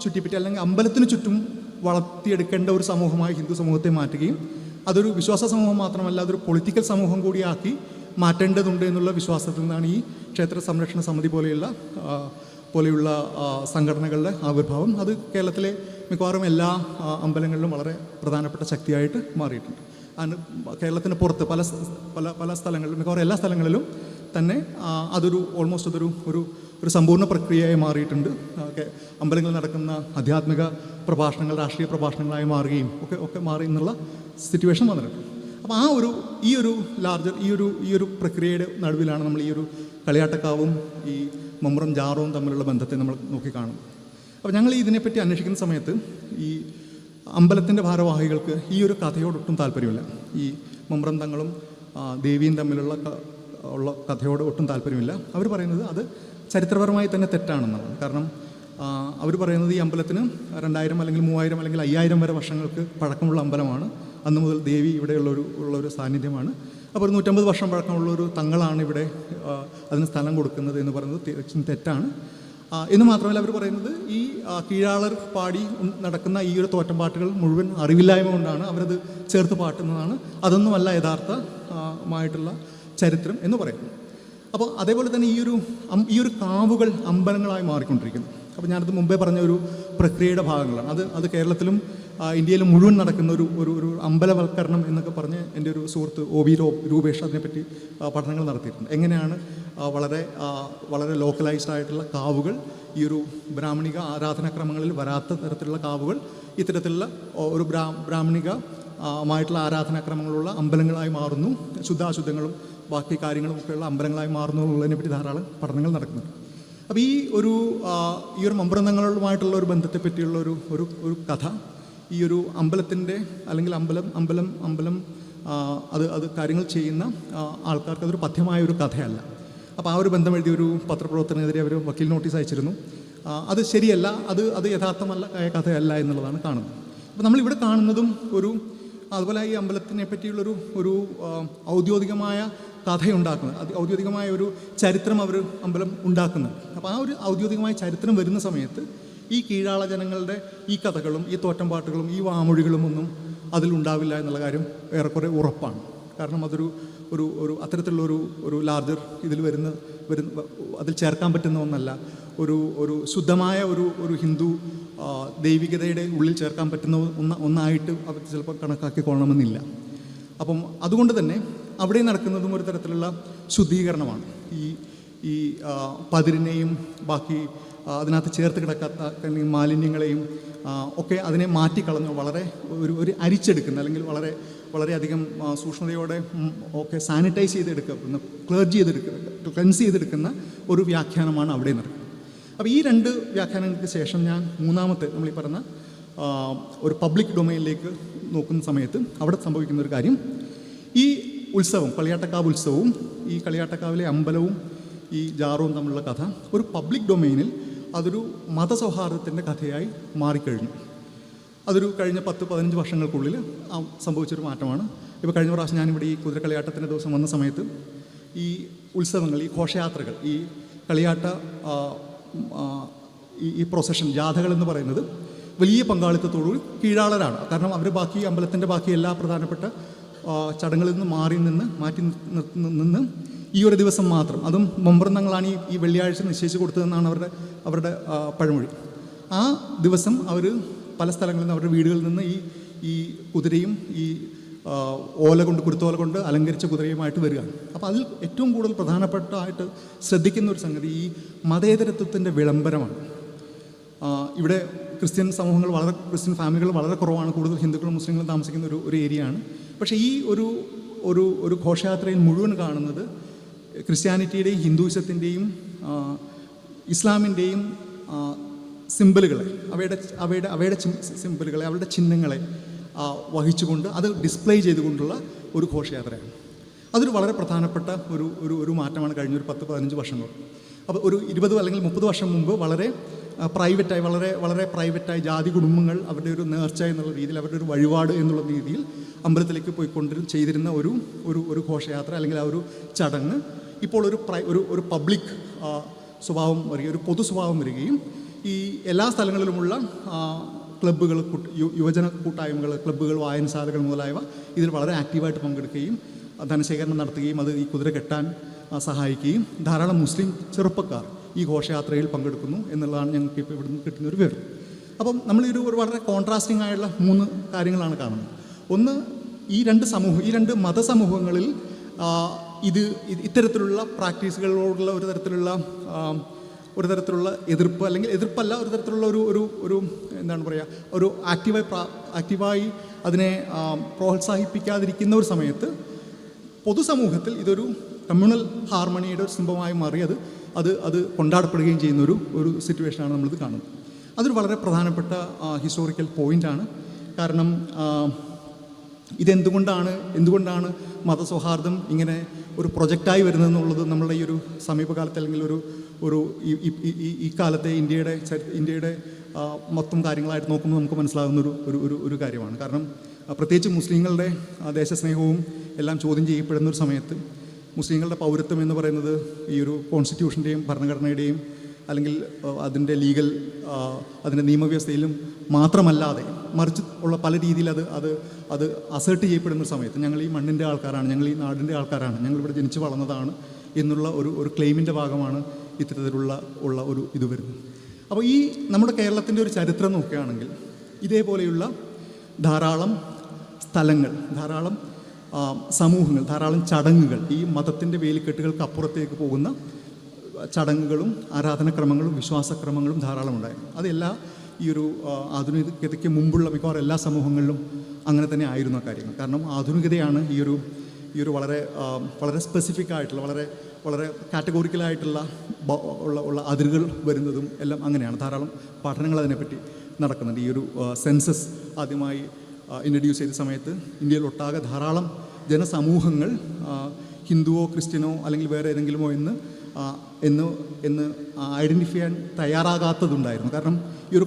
ചുറ്റിപ്പറ്റി അല്ലെങ്കിൽ അമ്പലത്തിന് ചുറ്റും വളർത്തിയെടുക്കേണ്ട ഒരു സമൂഹമായി ഹിന്ദു സമൂഹത്തെ മാറ്റുകയും അതൊരു വിശ്വാസ സമൂഹം മാത്രമല്ല അതൊരു പൊളിറ്റിക്കൽ സമൂഹം കൂടിയാക്കി മാറ്റേണ്ടതുണ്ട് എന്നുള്ള വിശ്വാസത്തിൽ നിന്നാണ് ഈ ക്ഷേത്ര സംരക്ഷണ സമിതി പോലെയുള്ള സംഘടനകളുടെ ആവിർഭാവം. അത് കേരളത്തിലെ മിക്കവാറും എല്ലാ അമ്പലങ്ങളിലും വളരെ പ്രധാനപ്പെട്ട ശക്തിയായിട്ട് മാറിയിട്ടുണ്ട്. അതിന് കേരളത്തിന് പുറത്ത് പല സ്ഥലങ്ങളിലും മിക്കവാറും എല്ലാ സ്ഥലങ്ങളിലും തന്നെ അതൊരു സമ്പൂർണ്ണ പ്രക്രിയയായി മാറിയിട്ടുണ്ട്. അമ്പലങ്ങളിൽ നടക്കുന്ന ആധ്യാത്മിക പ്രഭാഷണങ്ങൾ രാഷ്ട്രീയ പ്രഭാഷണങ്ങളായി മാറുകയും ഒക്കെ മാറി എന്നുള്ള സിറ്റുവേഷൻ വന്നിട്ടുണ്ട്. അപ്പോൾ ഈ ഒരു പ്രക്രിയയുടെ നടുവിലാണ് നമ്മൾ ഈ ഒരു കളിയാട്ടക്കാവും ഈ മമ്പ്രം ജാറവും തമ്മിലുള്ള ബന്ധത്തെ നമ്മൾ നോക്കിക്കാണുന്നത്. അപ്പോൾ ഞങ്ങൾ ഇതിനെപ്പറ്റി അന്വേഷിക്കുന്ന സമയത്ത് ഈ അമ്പലത്തിൻ്റെ ഭാരവാഹികൾക്ക് ഈ ഒരു കഥയോടൊട്ടും താല്പര്യമില്ല. ഈ മമ്പ്രം തങ്ങളും ദേവിയും തമ്മിലുള്ള കഥയോട് ഒട്ടും താല്പര്യമില്ല. അവർ പറയുന്നത് അത് ചരിത്രപരമായി തന്നെ തെറ്റാണെന്നാണ്. കാരണം അവർ പറയുന്നത് ഈ അമ്പലത്തിന് 2000 അല്ലെങ്കിൽ 3000 അല്ലെങ്കിൽ 5000 വരെ വർഷങ്ങൾക്ക് പഴക്കമുള്ള അമ്പലമാണ്. അന്ന് മുതൽ ദേവി ഉള്ളൊരു സാന്നിധ്യമാണ്. അപ്പോൾ 150 വർഷം പഴക്കമുള്ളൊരു തങ്ങളാണ് ഇവിടെ അതിന് സ്ഥലം കൊടുക്കുന്നത് എന്ന് പറയുന്നത് തികച്ചും തെറ്റാണ്. എന്ന് മാത്രമല്ല അവർ പറയുന്നത് ഈ കീഴാളർ പാടി നടക്കുന്ന ഈ ഒരു തോറ്റംപാട്ടുകൾ മുഴുവൻ അറിവില്ലായ്മ കൊണ്ടാണ് അവരത് ചേർത്ത് പാട്ടുന്നതാണ്. അതൊന്നുമല്ല യഥാർത്ഥമായിട്ടുള്ള ചരിത്രം എന്ന് പറയുന്നു. അപ്പോൾ അതേപോലെ തന്നെ ഈ ഒരു കാവുകൾ അമ്പലങ്ങളായി മാറിക്കൊണ്ടിരിക്കുന്നു. അപ്പോൾ ഞാനത് മുമ്പേ പറഞ്ഞ ഒരു പ്രക്രിയയുടെ ഭാഗങ്ങളാണ്. അത് കേരളത്തിലും ഇന്ത്യയിലും മുഴുവൻ നടക്കുന്ന ഒരു അമ്പലവൽക്കരണം എന്നൊക്കെ പറഞ്ഞ് എൻ്റെ ഒരു സുഹൃത്ത് രൂപേഷ് അതിനെപ്പറ്റി പഠനങ്ങൾ നടത്തിയിട്ടുണ്ട്. എങ്ങനെയാണ് വളരെ ലോക്കലൈസ്ഡ് ആയിട്ടുള്ള കാവുകൾ ഈ ഒരു ബ്രാഹ്മണിക ആരാധനാക്രമങ്ങളിൽ വരാത്ത തരത്തിലുള്ള കാവുകൾ ഇത്തരത്തിലുള്ള ഒരു ബ്രാഹ്മണികമായിട്ടുള്ള ആരാധനാക്രമങ്ങളുള്ള അമ്പലങ്ങളായി മാറുന്നു, ശുദ്ധാശുദ്ധങ്ങളും ബാക്കി കാര്യങ്ങളും ഒക്കെയുള്ള അമ്പലങ്ങളായി മാറുന്നു എന്നുള്ളതിനെപ്പറ്റി ധാരാളം പഠനങ്ങൾ നടക്കുന്നുണ്ട്. അപ്പോൾ ഈ ഒരു മമ്പ്രന്തങ്ങളുമായിട്ടുള്ള ഒരു ബന്ധത്തെ പറ്റിയുള്ള ഒരു കഥ ഈ ഒരു അമ്പലത്തിൻ്റെ അല്ലെങ്കിൽ അമ്പലം അത് കാര്യങ്ങൾ ചെയ്യുന്ന ആൾക്കാർക്ക് അതൊരു പഥ്യമായ ഒരു കഥയല്ല. അപ്പോൾ ആ ഒരു ബന്ധം എഴുതിയ ഒരു പത്രപ്രവർത്തനെതിരെ അവർ വക്കീൽ നോട്ടീസ് അയച്ചിരുന്നു. അത് ശരിയല്ല, അത് യഥാർത്ഥമല്ല കഥയല്ല എന്നുള്ളതാണ് കാണുന്നത്. അപ്പോൾ നമ്മളിവിടെ കാണുന്നതും അതുപോലെ ഈ അമ്പലത്തിനെ പറ്റിയുള്ളൊരു ഔദ്യോഗികമായ കഥയുണ്ടാക്കുന്നത്, ഔദ്യോഗികമായ ഒരു ചരിത്രം അമ്പലം ഉണ്ടാക്കുന്നത്. അപ്പോൾ ആ ഒരു ഔദ്യോഗികമായ ചരിത്രം വരുന്ന സമയത്ത് ഈ കീഴാള ജനങ്ങളുടെ ഈ കഥകളും ഈ തോറ്റംപാട്ടുകളും ഈ വാമൊഴികളും ഒന്നും അതിലുണ്ടാവില്ല എന്നുള്ള കാര്യം ഏറെക്കുറെ ഉറപ്പാണ്. കാരണം അതൊരു അത്തരത്തിലുള്ള ലാർജർ ഇതിൽ വരുന്ന അതിൽ ചേർക്കാൻ പറ്റുന്ന ഒന്നല്ല. ഒരു ശുദ്ധമായ ഒരു ഹിന്ദു ദൈവികതയുടെ ഉള്ളിൽ ചേർക്കാൻ പറ്റുന്ന ഒന്നായിട്ട് അവർ ചിലപ്പോൾ കണക്കാക്കിക്കൊള്ളണമെന്നില്ല. അപ്പം അതുകൊണ്ട് തന്നെ അവിടെ നടക്കുന്നതും ഒരു തരത്തിലുള്ള ശുദ്ധീകരണമാണ്. ഈ പതിരിനെയും ബാക്കി അതിനകത്ത് ചേർത്ത് കിടക്കാത്ത മാലിന്യങ്ങളെയും ഒക്കെ അതിനെ മാറ്റിക്കളഞ്ഞ് വളരെ അരിച്ചെടുക്കുന്ന അല്ലെങ്കിൽ വളരെയധികം സൂക്ഷ്മതയോടെ ഒക്കെ സാനിറ്റൈസ് ചെയ്തെടുക്കുന്ന ക്ലെൻസ് ചെയ്തെടുക്കുന്ന ഒരു വ്യാഖ്യാനമാണ് അവിടെ നടക്കുന്നത്. അപ്പോൾ ഈ 2 വ്യാഖ്യാനങ്ങൾക്ക് ശേഷം ഞാൻ മൂന്നാമത്തെ നമ്മൾ ഈ പറഞ്ഞ ഒരു പബ്ലിക് ഡൊമൈനിലേക്ക് നോക്കുന്ന സമയത്ത് അവിടെ സംഭവിക്കുന്ന ഒരു കാര്യം, ഈ ഉത്സവം കളിയാട്ടക്കാവ് ഉത്സവവും ഈ കളിയാട്ടക്കാവിലെ അമ്പലവും ഈ ജാറവും തമ്മിലുള്ള കഥ ഒരു പബ്ലിക് ഡൊമൈനിൽ അതൊരു മതസൗഹാർദ്ദത്തിൻ്റെ കഥയായി മാറിക്കഴിഞ്ഞു. അതൊരു കഴിഞ്ഞ 10-15 വർഷങ്ങൾക്കുള്ളിൽ സംഭവിച്ചൊരു മാറ്റമാണ്. ഇപ്പോൾ കഴിഞ്ഞ പ്രാവശ്യം ഞാനിവിടെ ഈ കുതിരക്കളിയാട്ടത്തിൻ്റെ ദിവസം വന്ന സമയത്ത് ഈ ഉത്സവങ്ങൾ, ഈ ഘോഷയാത്രകൾ, ഈ കളിയാട്ട ഈ പ്രൊസഷൻ ജാഥകൾ എന്ന് പറയുന്നത് വലിയ പങ്കാളിത്തത്തോടുകൂടി കീഴാളരാണ്. കാരണം അവർ അമ്പലത്തിൻ്റെ ബാക്കി എല്ലാ പ്രധാനപ്പെട്ട ചടങ്ങുകളിൽ നിന്ന് മാറ്റി നിന്ന് ഈ ഒരു ദിവസം മാത്രം, അതും മമ്പ്രന്തങ്ങളാണ് ഈ വെള്ളിയാഴ്ച നിശ്ചയിച്ച് കൊടുത്തതെന്നാണ് അവരുടെ പഴമൊഴി. ആ ദിവസം അവർ പല സ്ഥലങ്ങളിൽ നിന്ന് അവരുടെ വീടുകളിൽ നിന്ന് ഈ കുതിരയും ഈ കുരുത്തോല കൊണ്ട് അലങ്കരിച്ച കുതിരയുമായിട്ട് വരികയാണ്. അപ്പോൾ അതിൽ ഏറ്റവും കൂടുതൽ പ്രധാനപ്പെട്ടായിട്ട് ശ്രദ്ധിക്കുന്ന ഒരു സംഗതി ഈ മതേതരത്വത്തിൻ്റെ വിളംബരമാണ്. ഇവിടെ ക്രിസ്ത്യൻ സമൂഹങ്ങൾ ക്രിസ്ത്യൻ ഫാമിലികൾ വളരെ കുറവാണ്, കൂടുതൽ ഹിന്ദുക്കളും മുസ്ലിങ്ങളും താമസിക്കുന്ന ഒരു ഏരിയയാണ്. പക്ഷേ ഈ ഒരു ഘോഷയാത്രയിൽ മുഴുവൻ കാണുന്നത് ക്രിസ്ത്യാനിറ്റിയുടെയും ഹിന്ദുയിസത്തിൻ്റെയും ഇസ്ലാമിൻ്റെയും സിമ്പലുകളെ, അവയുടെ സിമ്പലുകളെ, അവരുടെ ചിഹ്നങ്ങളെ വഹിച്ചുകൊണ്ട് അത് ഡിസ്പ്ലേ ചെയ്തുകൊണ്ടുള്ള ഒരു ഘോഷയാത്രയാണ്. അതൊരു വളരെ പ്രധാനപ്പെട്ട ഒരു മാറ്റമാണ് കഴിഞ്ഞൊരു 10-15 വർഷങ്ങൾ. അപ്പോൾ ഒരു 20 അല്ലെങ്കിൽ 30 വർഷം മുമ്പ് വളരെ പ്രൈവറ്റായി, വളരെ പ്രൈവറ്റായി ജാതി കുടുംബങ്ങൾ അവരുടെ ഒരു നേർച്ച എന്നുള്ള രീതിയിൽ, അവരുടെ ഒരു വഴിപാട് എന്നുള്ള രീതിയിൽ അമ്പലത്തിലേക്ക് ചെയ്തിരുന്ന ഒരു ഘോഷയാത്ര അല്ലെങ്കിൽ ആ ഒരു ചടങ്ങ് ഇപ്പോൾ ഒരു പബ്ലിക് സ്വഭാവം വരികയും, ഒരു പൊതു സ്വഭാവം വരികയും, ഈ എല്ലാ സ്ഥലങ്ങളിലുമുള്ള ക്ലബ്ബുകൾ, യുവജന കൂട്ടായ്മകൾ, ക്ലബ്ബുകൾ, വായനശാലകൾ മുതലായവ ഇതിൽ വളരെ ആക്റ്റീവായിട്ട് പങ്കെടുക്കുകയും ധനശേഖരണം നടത്തുകയും അത് ഈ കുതിര കെട്ടാൻ സഹായിക്കുകയും ധാരാളം മുസ്ലിം ചെറുപ്പക്കാർ ഈ ഘോഷയാത്രയിൽ പങ്കെടുക്കുന്നു എന്നുള്ളതാണ് ഞങ്ങൾക്ക് ഇപ്പോൾ ഇവിടുന്ന് കിട്ടുന്ന ഒരു വിവരം. അപ്പം നമ്മൾ ഒരു വളരെ കോൺട്രാസ്റ്റിംഗ് ആയുള്ള 3 കാര്യങ്ങളാണ് കാണുന്നത്. ഒന്ന്, ഈ രണ്ട് മതസമൂഹങ്ങളിൽ ഇത്തരത്തിലുള്ള പ്രാക്ടീസുകളോടുള്ള ഒരു തരത്തിലുള്ള എതിർപ്പ്, അല്ലെങ്കിൽ എതിർപ്പല്ല, ഒരു തരത്തിലുള്ള ഒരു എന്താണ് പറയുക, ഒരു ആക്റ്റീവായി അതിനെ പ്രോത്സാഹിപ്പിക്കാതിരിക്കുന്ന ഒരു സമയത്ത് പൊതുസമൂഹത്തിൽ ഇതൊരു കമ്മ്യൂണൽ ഹാർമണിയുടെ ഒരു സിംബമായി മാറി അത് കൊണ്ടാടപ്പെടുകയും ചെയ്യുന്ന ഒരു സിറ്റുവേഷനാണ് നമ്മളിത് കാണുന്നത്. അതൊരു വളരെ പ്രധാനപ്പെട്ട ഹിസ്റ്റോറിക്കൽ പോയിൻ്റാണ്. കാരണം എന്തുകൊണ്ടാണ് മതസൗഹാർദ്ദം ഇങ്ങനെ ഒരു പ്രൊജക്റ്റായി വരുന്നതെന്നുള്ളത് നമ്മളുടെ ഈ ഒരു സമീപകാലത്ത്, അല്ലെങ്കിൽ ഈ കാലത്തെ ഇന്ത്യയുടെ മൊത്തം കാര്യങ്ങളായിട്ട് നോക്കുമ്പോൾ നമുക്ക് മനസ്സിലാകുന്ന ഒരു കാര്യമാണ്. കാരണം പ്രത്യേകിച്ച് മുസ്ലിങ്ങളുടെ ദേശസ്നേഹവും എല്ലാം ചോദ്യം ചെയ്യപ്പെടുന്ന ഒരു സമയത്ത് മുസ്ലിങ്ങളുടെ പൗരത്വം എന്ന് പറയുന്നത് ഈ ഒരു കോൺസ്റ്റിറ്റ്യൂഷൻ്റെയും ഭരണഘടനയുടെയും അല്ലെങ്കിൽ അതിൻ്റെ അതിൻ്റെ നിയമവ്യവസ്ഥയിലും മാത്രമല്ലാതെ മറിച്ച് ഉള്ള പല രീതിയിൽ അത് അസേർട്ട് ചെയ്യപ്പെടുന്ന സമയത്ത് ഞങ്ങൾ ഈ മണ്ണിൻ്റെ ആൾക്കാരാണ്, ഞങ്ങൾ ഈ നാടിൻ്റെ ആൾക്കാരാണ്, ഞങ്ങളിവിടെ ജനിച്ചു വളർന്നതാണ് എന്നുള്ള ഒരു ക്ലെയിമിൻ്റെ ഭാഗമാണ് ഇത്തരത്തിലുള്ള ഇത് വരുന്നത്. അപ്പോൾ ഈ നമ്മുടെ കേരളത്തിൻ്റെ ഒരു ചരിത്രം നോക്കുകയാണെങ്കിൽ ഇതേപോലെയുള്ള ധാരാളം സ്ഥലങ്ങൾ, ധാരാളം സമൂഹങ്ങൾ, ധാരാളം ചടങ്ങുകൾ, ഈ മതത്തിൻ്റെ വേലിക്കെട്ടുകൾക്ക് അപ്പുറത്തേക്ക് പോകുന്ന ചടങ്ങുകളും ആരാധനക്രമങ്ങളും വിശ്വാസക്രമങ്ങളും ധാരാളം ഉണ്ടായിരുന്നു. അതെല്ലാം ഈ ഒരു ആധുനികതയ്ക്ക് മുമ്പുള്ള മിക്കവാറും എല്ലാ സമൂഹങ്ങളിലും അങ്ങനെ തന്നെ ആയിരുന്ന കാര്യങ്ങൾ. കാരണം ആധുനികതയാണ് ഈ ഒരു വളരെ സ്പെസിഫിക് ആയിട്ടുള്ള, വളരെ കാറ്റഗോറിക്കലായിട്ടുള്ള അതിരുകൾ വരുന്നതും എല്ലാം അങ്ങനെയാണ്. ധാരാളം പഠനങ്ങൾ അതിനെപ്പറ്റി നടക്കുന്നുണ്ട്. ഈ ഒരു സെൻസസ് ആദ്യമായി ഇൻട്രൊഡ്യൂസ് ചെയ്ത സമയത്ത് ഇന്ത്യയിൽ ഒട്ടാകെ ധാരാളം ജനസമൂഹങ്ങൾ ഹിന്ദുവോ ക്രിസ്ത്യനോ അല്ലെങ്കിൽ വേറെ ഏതെങ്കിലുമോ എന്ന് ഐഡൻറ്റിഫൈ ചെയ്യാൻ തയ്യാറാകാത്തതുണ്ടായിരുന്നു. കാരണം ഈ ഒരു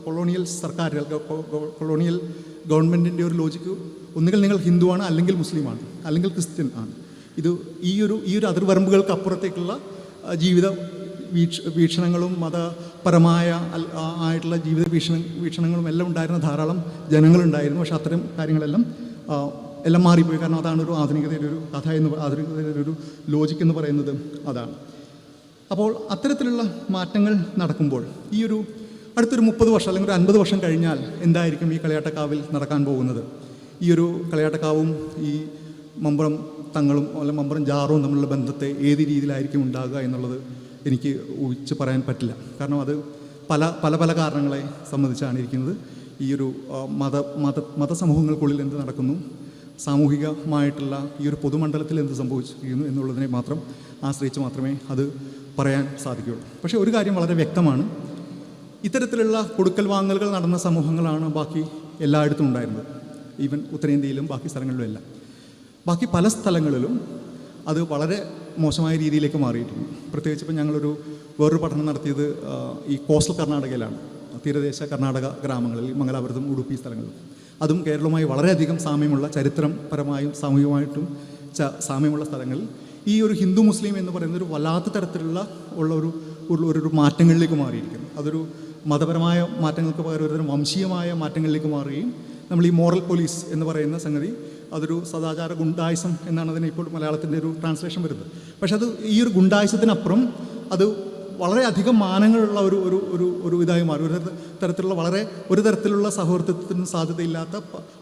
കൊളോണിയൽ സർക്കാരുകൾ, കൊളോണിയൽ ഗവൺമെൻറ്റിൻ്റെ ഒരു ലോജിക്ക് ഒന്നുകിൽ നിങ്ങൾ ഹിന്ദുവാണ്, അല്ലെങ്കിൽ മുസ്ലിമാണ്, അല്ലെങ്കിൽ ക്രിസ്ത്യൻ ആണ്. ഈ ഒരു അതിർവരമ്പുകൾക്ക് അപ്പുറത്തേക്കുള്ള ജീവിത വീക്ഷണങ്ങളും മതപരമായ ആയിട്ടുള്ള ജീവിത വീക്ഷണങ്ങളും എല്ലാം ഉണ്ടായിരുന്ന ധാരാളം ജനങ്ങളുണ്ടായിരുന്നു. പക്ഷേ അത്തരം കാര്യങ്ങളെല്ലാം മാറിപ്പോയി. കാരണം അതാണ് ഒരു ആധുനികതയുടെ ഒരു കഥ ആധുനികതയുടെ ഒരു ലോജിക്ക് എന്ന് പറയുന്നത് അതാണ്. അപ്പോൾ അത്തരത്തിലുള്ള മാറ്റങ്ങൾ നടക്കുമ്പോൾ ഈ അടുത്തൊരു 30 വർഷം അല്ലെങ്കിൽ ഒരു 50 വർഷം കഴിഞ്ഞാൽ എന്തായിരിക്കും ഈ കളിയാട്ടക്കാവിൽ നടക്കാൻ പോകുന്നത്? ഈ ഒരു കളിയാട്ടക്കാവും ഈ മമ്പുറം തങ്ങളും അല്ലെങ്കിൽ മമ്പുറം ജാറും തമ്മിലുള്ള ബന്ധത്തെ ഏത് രീതിയിലായിരിക്കും ഉണ്ടാകുക എന്നുള്ളത് എനിക്ക് ഊഹിച്ച് പറയാൻ പറ്റില്ല. കാരണം അത് പല കാരണങ്ങളെ സംബന്ധിച്ചാണ് ഇരിക്കുന്നത്. ഈ ഒരു മതസമൂഹങ്ങൾക്കുള്ളിൽ എന്ത് നടക്കുന്നു, സാമൂഹികമായിട്ടുള്ള ഈ ഒരു പൊതുമണ്ഡലത്തിൽ എന്ത് സംഭവിച്ചിരിക്കുന്നു എന്നുള്ളതിനെ മാത്രം ആശ്രയിച്ച് മാത്രമേ അത് പറയാൻ സാധിക്കുകയുള്ളൂ. പക്ഷേ ഒരു കാര്യം വളരെ വ്യക്തമാണ്, ഇത്തരത്തിലുള്ള കൊടുക്കൽ വാങ്ങലുകൾ നടന്ന സമൂഹങ്ങളാണ് ബാക്കി എല്ലായിടത്തും ഉണ്ടായിരുന്നത്. ഈവൻ ഉത്തരേന്ത്യയിലും ബാക്കി സ്ഥലങ്ങളിലും എല്ലാം. ബാക്കി പല സ്ഥലങ്ങളിലും അത് വളരെ മോശമായ രീതിയിലേക്ക് മാറിയിട്ടുണ്ട്. പ്രത്യേകിച്ച് ഇപ്പം വേറൊരു പഠനം നടത്തിയത് ഈ കോസ്റ്റൽ കർണാടകയിലാണ്, തീരദേശ കർണാടക ഗ്രാമങ്ങളിൽ, മംഗലാപുരത്തും ഉടുപ്പി സ്ഥലങ്ങളിലും. അതും കേരളവുമായി വളരെയധികം സാമ്യമുള്ള, ചരിത്രപരമായും സാമൂഹികമായിട്ടും സാമ്യമുള്ള സ്ഥലങ്ങളിൽ ഈ ഒരു ഹിന്ദു മുസ്ലിം എന്ന് പറയുന്ന ഒരു വല്ലാത്ത തരത്തിലുള്ള ഒരു മാറ്റങ്ങളിലേക്ക് മാറിയിരിക്കുന്നു. അതൊരു മതപരമായ മാറ്റങ്ങൾക്ക് പകരം ഒരുതരം വംശീയമായ മാറ്റങ്ങളിലേക്ക് മാറുകയും നമ്മൾ ഈ മോറൽ പോലീസ് എന്ന് പറയുന്ന സംഗതി അതൊരു സദാചാര ഗുണ്ടായുസം എന്നാണ് അതിന് ഇപ്പോൾ മലയാളത്തിൻ്റെ ഒരു ട്രാൻസ്ലേഷൻ വരുന്നത്. പക്ഷെ അത് ഈ ഒരു ഗുണ്ടായുസത്തിനപ്പുറം അത് വളരെയധികം മാനങ്ങളുള്ള ഒരു ഇതായി മാറി. ഒരു തരത്തിലുള്ള സൗഹൃദത്തിന് സാധ്യതയില്ലാത്ത,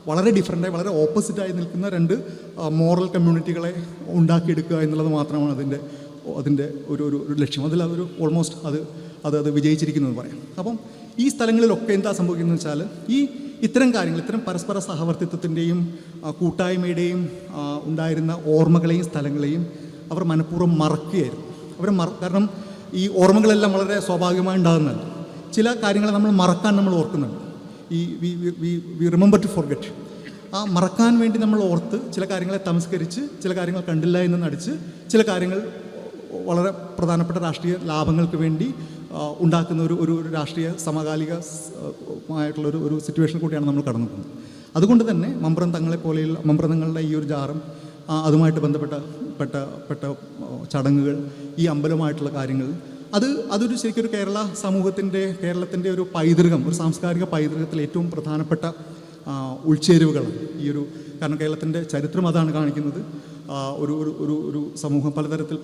വളരെ ഡിഫറൻ്റായി, വളരെ ഓപ്പോസിറ്റായി നിൽക്കുന്ന രണ്ട് മോറൽ കമ്മ്യൂണിറ്റികളെ ഉണ്ടാക്കിയെടുക്കുക എന്നുള്ളത് മാത്രമാണ് അതിൻ്റെ ഒരു ലക്ഷ്യം. അതിൽ ഓൾമോസ്റ്റ് അത് വിജയിച്ചിരിക്കുന്നു എന്ന് പറയാം. അപ്പം ഈ സ്ഥലങ്ങളിലൊക്കെ എന്താ സംഭവിക്കുന്നത് വെച്ചാൽ ഇത്തരം കാര്യങ്ങൾ, ഇത്തരം പരസ്പര സഹവർത്തിത്വത്തിൻ്റെയും കൂട്ടായ്മയുടെയും ഉണ്ടായിരുന്ന ഓർമ്മകളെയും സ്ഥലങ്ങളെയും അവർ മനഃപൂർവ്വം മറക്കുകയായിരുന്നു. കാരണം ഈ ഓർമ്മകളെല്ലാം വളരെ സ്വാഭാവികമായി ഉണ്ടാകുന്നതല്ല. ചില കാര്യങ്ങൾ നമ്മൾ മറക്കാൻ നമ്മൾ ഓർക്കുന്നുണ്ട്. We remember to forget. ആ മറക്കാൻ വേണ്ടി നമ്മൾ ഓർത്ത് ചില കാര്യങ്ങളെ തമസ്കരിച്ച്, ചില കാര്യങ്ങൾ കണ്ടില്ല എന്ന് നടിച്ച്, ചില കാര്യങ്ങൾ വളരെ പ്രധാനപ്പെട്ട രാഷ്ട്രീയ ലാഭങ്ങൾക്ക് വേണ്ടി ഉണ്ടാക്കുന്ന ഒരു രാഷ്ട്രീയ സമകാലികമായിട്ടുള്ള ഒരു സിറ്റുവേഷൻ കൂടിയാണ് നമ്മൾ കടന്നു പോകുന്നത്. അതുകൊണ്ട് തന്നെ മമ്പ്രം തങ്ങളുടെ ഈ ഒരു ജാറും അതുമായിട്ട് ബന്ധപ്പെട്ട ചടങ്ങുകൾ, ഈ അമ്പലമായിട്ടുള്ള കാര്യങ്ങൾ, അതൊരു ശരിക്കും ഒരു കേരളത്തിൻ്റെ ഒരു പൈതൃകം, ഒരു സാംസ്കാരിക പൈതൃകത്തിൽ ഏറ്റവും പ്രധാനപ്പെട്ട ഉൾച്ചേരുവകളാണ് കാരണം കേരളത്തിൻ്റെ ചരിത്രം അതാണ് കാണിക്കുന്നത്. ഒരു സമൂഹം പലതരത്തിൽ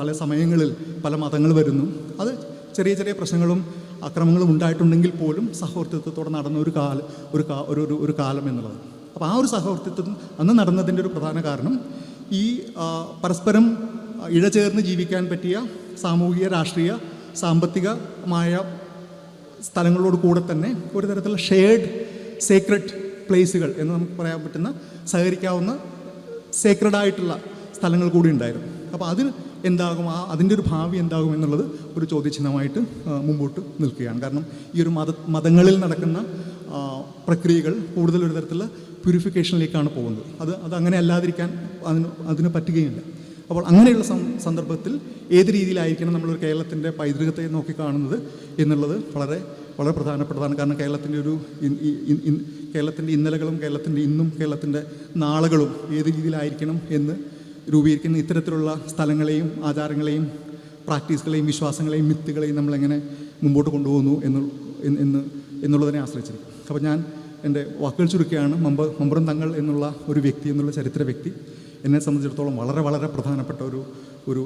പല സമയങ്ങളിൽ പല മതങ്ങൾ വരുന്നു. അത് ചെറിയ ചെറിയ പ്രശ്നങ്ങളും അക്രമങ്ങളും ഉണ്ടായിട്ടുണ്ടെങ്കിൽ പോലും സഹവർത്തിത്വത്തോടെ നടന്ന ഒരു കാലം എന്നുള്ളത്. അപ്പോൾ ആ ഒരു സഹവർത്തിത്വം അന്ന് നടന്നതിൻ്റെ ഒരു പ്രധാന കാരണം ഈ പരസ്പരം ഇഴചേർന്ന് ജീവിക്കാൻ പറ്റിയ സാമൂഹിക, രാഷ്ട്രീയ, സാമ്പത്തികമായ സ്ഥലങ്ങളോട് കൂടെ തന്നെ ഒരു തരത്തിലുള്ള ഷെയർഡ് സേക്രഡ് പ്ലേസുകൾ എന്ന് നമുക്ക് പറയാൻ പറ്റുന്ന, സഹകരിക്കാവുന്ന സേക്രഡായിട്ടുള്ള സ്ഥലങ്ങൾ കൂടി ഉണ്ടായിരുന്നു. അപ്പോൾ അതിന് എന്താകും, അതിൻ്റെ ഒരു ഭാവി എന്താകും എന്നുള്ളത് ഒരു ചോദ്യചിഹ്നമായിട്ട് മുമ്പോട്ട് നിൽക്കുകയാണ്. കാരണം ഈ ഒരു മതങ്ങളിൽ നടക്കുന്ന പ്രക്രിയകൾ കൂടുതൽ ഒരു തരത്തിലുള്ള പ്യൂരിഫിക്കേഷനിലേക്കാണ് പോകുന്നത്. അത് അങ്ങനെ അല്ലാതിരിക്കാൻ അതിന് പറ്റുകയില്ല. അപ്പോൾ അങ്ങനെയുള്ള സന്ദർഭത്തിൽ ഏത് രീതിയിലായിരിക്കണം നമ്മളൊരു കേരളത്തിൻ്റെ പൈതൃകത്തെ നോക്കിക്കാണുന്നത് എന്നുള്ളത് വളരെ വളരെ പ്രധാനപ്പെട്ടതാണ്. കാരണം കേരളത്തിൻ്റെ ഇന്നലകളും കേരളത്തിൻ്റെ ഇന്നും കേരളത്തിൻ്റെ നാളുകളും ഏത് രീതിയിലായിരിക്കണം എന്ന് രൂപീകരിക്കുന്ന ഇത്തരത്തിലുള്ള സ്ഥലങ്ങളെയും ആചാരങ്ങളെയും പ്രാക്ടീസുകളെയും വിശ്വാസങ്ങളെയും മിത്തുകളെയും നമ്മളെങ്ങനെ മുമ്പോട്ട് കൊണ്ടുപോകുന്നു എന്നുള്ളതിനെ ആശ്രയിച്ചിരിക്കും. അപ്പോൾ ഞാൻ എൻ്റെ വാക്കുകൾ ചുരുക്കുകയാണ്. മമ്പ്രം തങ്ങൾ എന്നുള്ള ഒരു വ്യക്തി, എന്നുള്ള ചരിത്ര വ്യക്തി എന്നെ സംബന്ധിച്ചിടത്തോളം വളരെ വളരെ പ്രധാനപ്പെട്ട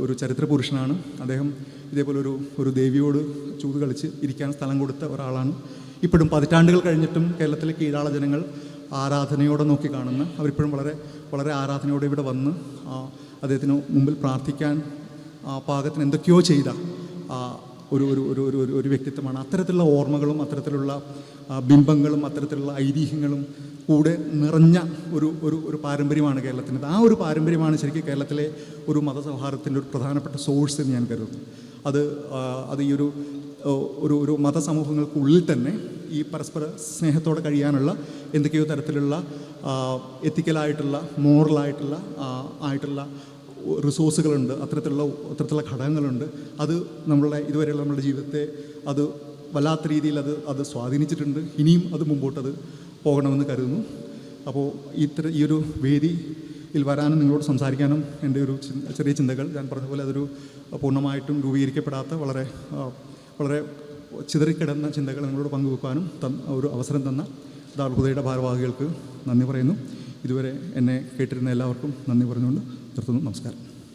ഒരു ചരിത്ര പുരുഷനാണ്. അദ്ദേഹം ഇതേപോലെ ഒരു ദേവിയോട് ചൂത് കളിച്ച് ഇരിക്കാൻ സ്ഥലം കൊടുത്ത ഒരാളാണ്. ഇപ്പോഴും പതിറ്റാണ്ടുകൾ കഴിഞ്ഞിട്ടും കേരളത്തിലെ കീഴാള ജനങ്ങൾ ആരാധനയോടെ നോക്കി കാണുന്ന, അവരിപ്പോഴും വളരെ വളരെ ആരാധനയോടെ ഇവിടെ വന്ന് അദ്ദേഹത്തിന് മുമ്പിൽ പ്രാർത്ഥിക്കാൻ പാകത്തിന് എന്തൊക്കെയോ ചെയ്ത ഒരു വ്യക്തിത്വമാണ്. അത്തരത്തിലുള്ള ഓർമ്മകളും അത്തരത്തിലുള്ള ബിംബങ്ങളും അത്തരത്തിലുള്ള ഐതിഹ്യങ്ങളും കൂടെ നിറഞ്ഞ ഒരു പാരമ്പര്യമാണ് കേരളത്തിൻ്റെ. ആ ഒരു പാരമ്പര്യമാണ് ശരിക്കും കേരളത്തിലെ ഒരു മതസൗഹാർദ്ദത്തിൻ്റെ ഒരു പ്രധാനപ്പെട്ട സോഴ്സ് എന്ന് ഞാൻ കരുതുന്നു. അത് ഈ ഒരു മതസമൂഹങ്ങൾക്കുള്ളിൽ തന്നെ ഈ പരസ്പര സ്നേഹത്തോടെ കഴിയാനുള്ള എന്തൊക്കെയോ തരത്തിലുള്ള എത്തിക്കലായിട്ടുള്ള, മോറലായിട്ടുള്ള റിസോഴ്സുകളുണ്ട്, അത്തരത്തിലുള്ള ഘടകങ്ങളുണ്ട്. അത് ഇതുവരെയുള്ള നമ്മളുടെ ജീവിതത്തെ അത് വല്ലാത്ത രീതിയിൽ അത് സ്വാധീനിച്ചിട്ടുണ്ട്. ഇനിയും അത് മുമ്പോട്ടത് പോകണമെന്ന് കരുതുന്നു. അപ്പോൾ ഈ ഒരു വേദിയിൽ വരാനും നിങ്ങളോട് സംസാരിക്കാനും എൻ്റെ ഒരു ചെറിയ ചിന്തകൾ, ഞാൻ പറഞ്ഞ പോലെ അതൊരു പൂർണ്ണമായിട്ടും രൂപീകരിക്കപ്പെടാത്ത വളരെ വളരെ ചിതറിക്കിടന്ന ചിന്തകൾ നിങ്ങളോട് പങ്കുവെക്കാനും ഒരു അവസരം തന്ന ദാർഹുദയുടെ ഭാരവാഹികൾക്ക് നന്ദി പറയുന്നു. ഇതുവരെ എന്നെ കേട്ടിരുന്ന എല്ലാവർക്കും നന്ദി പറഞ്ഞുകൊണ്ട് നിർത്തുന്നു. നമസ്കാരം.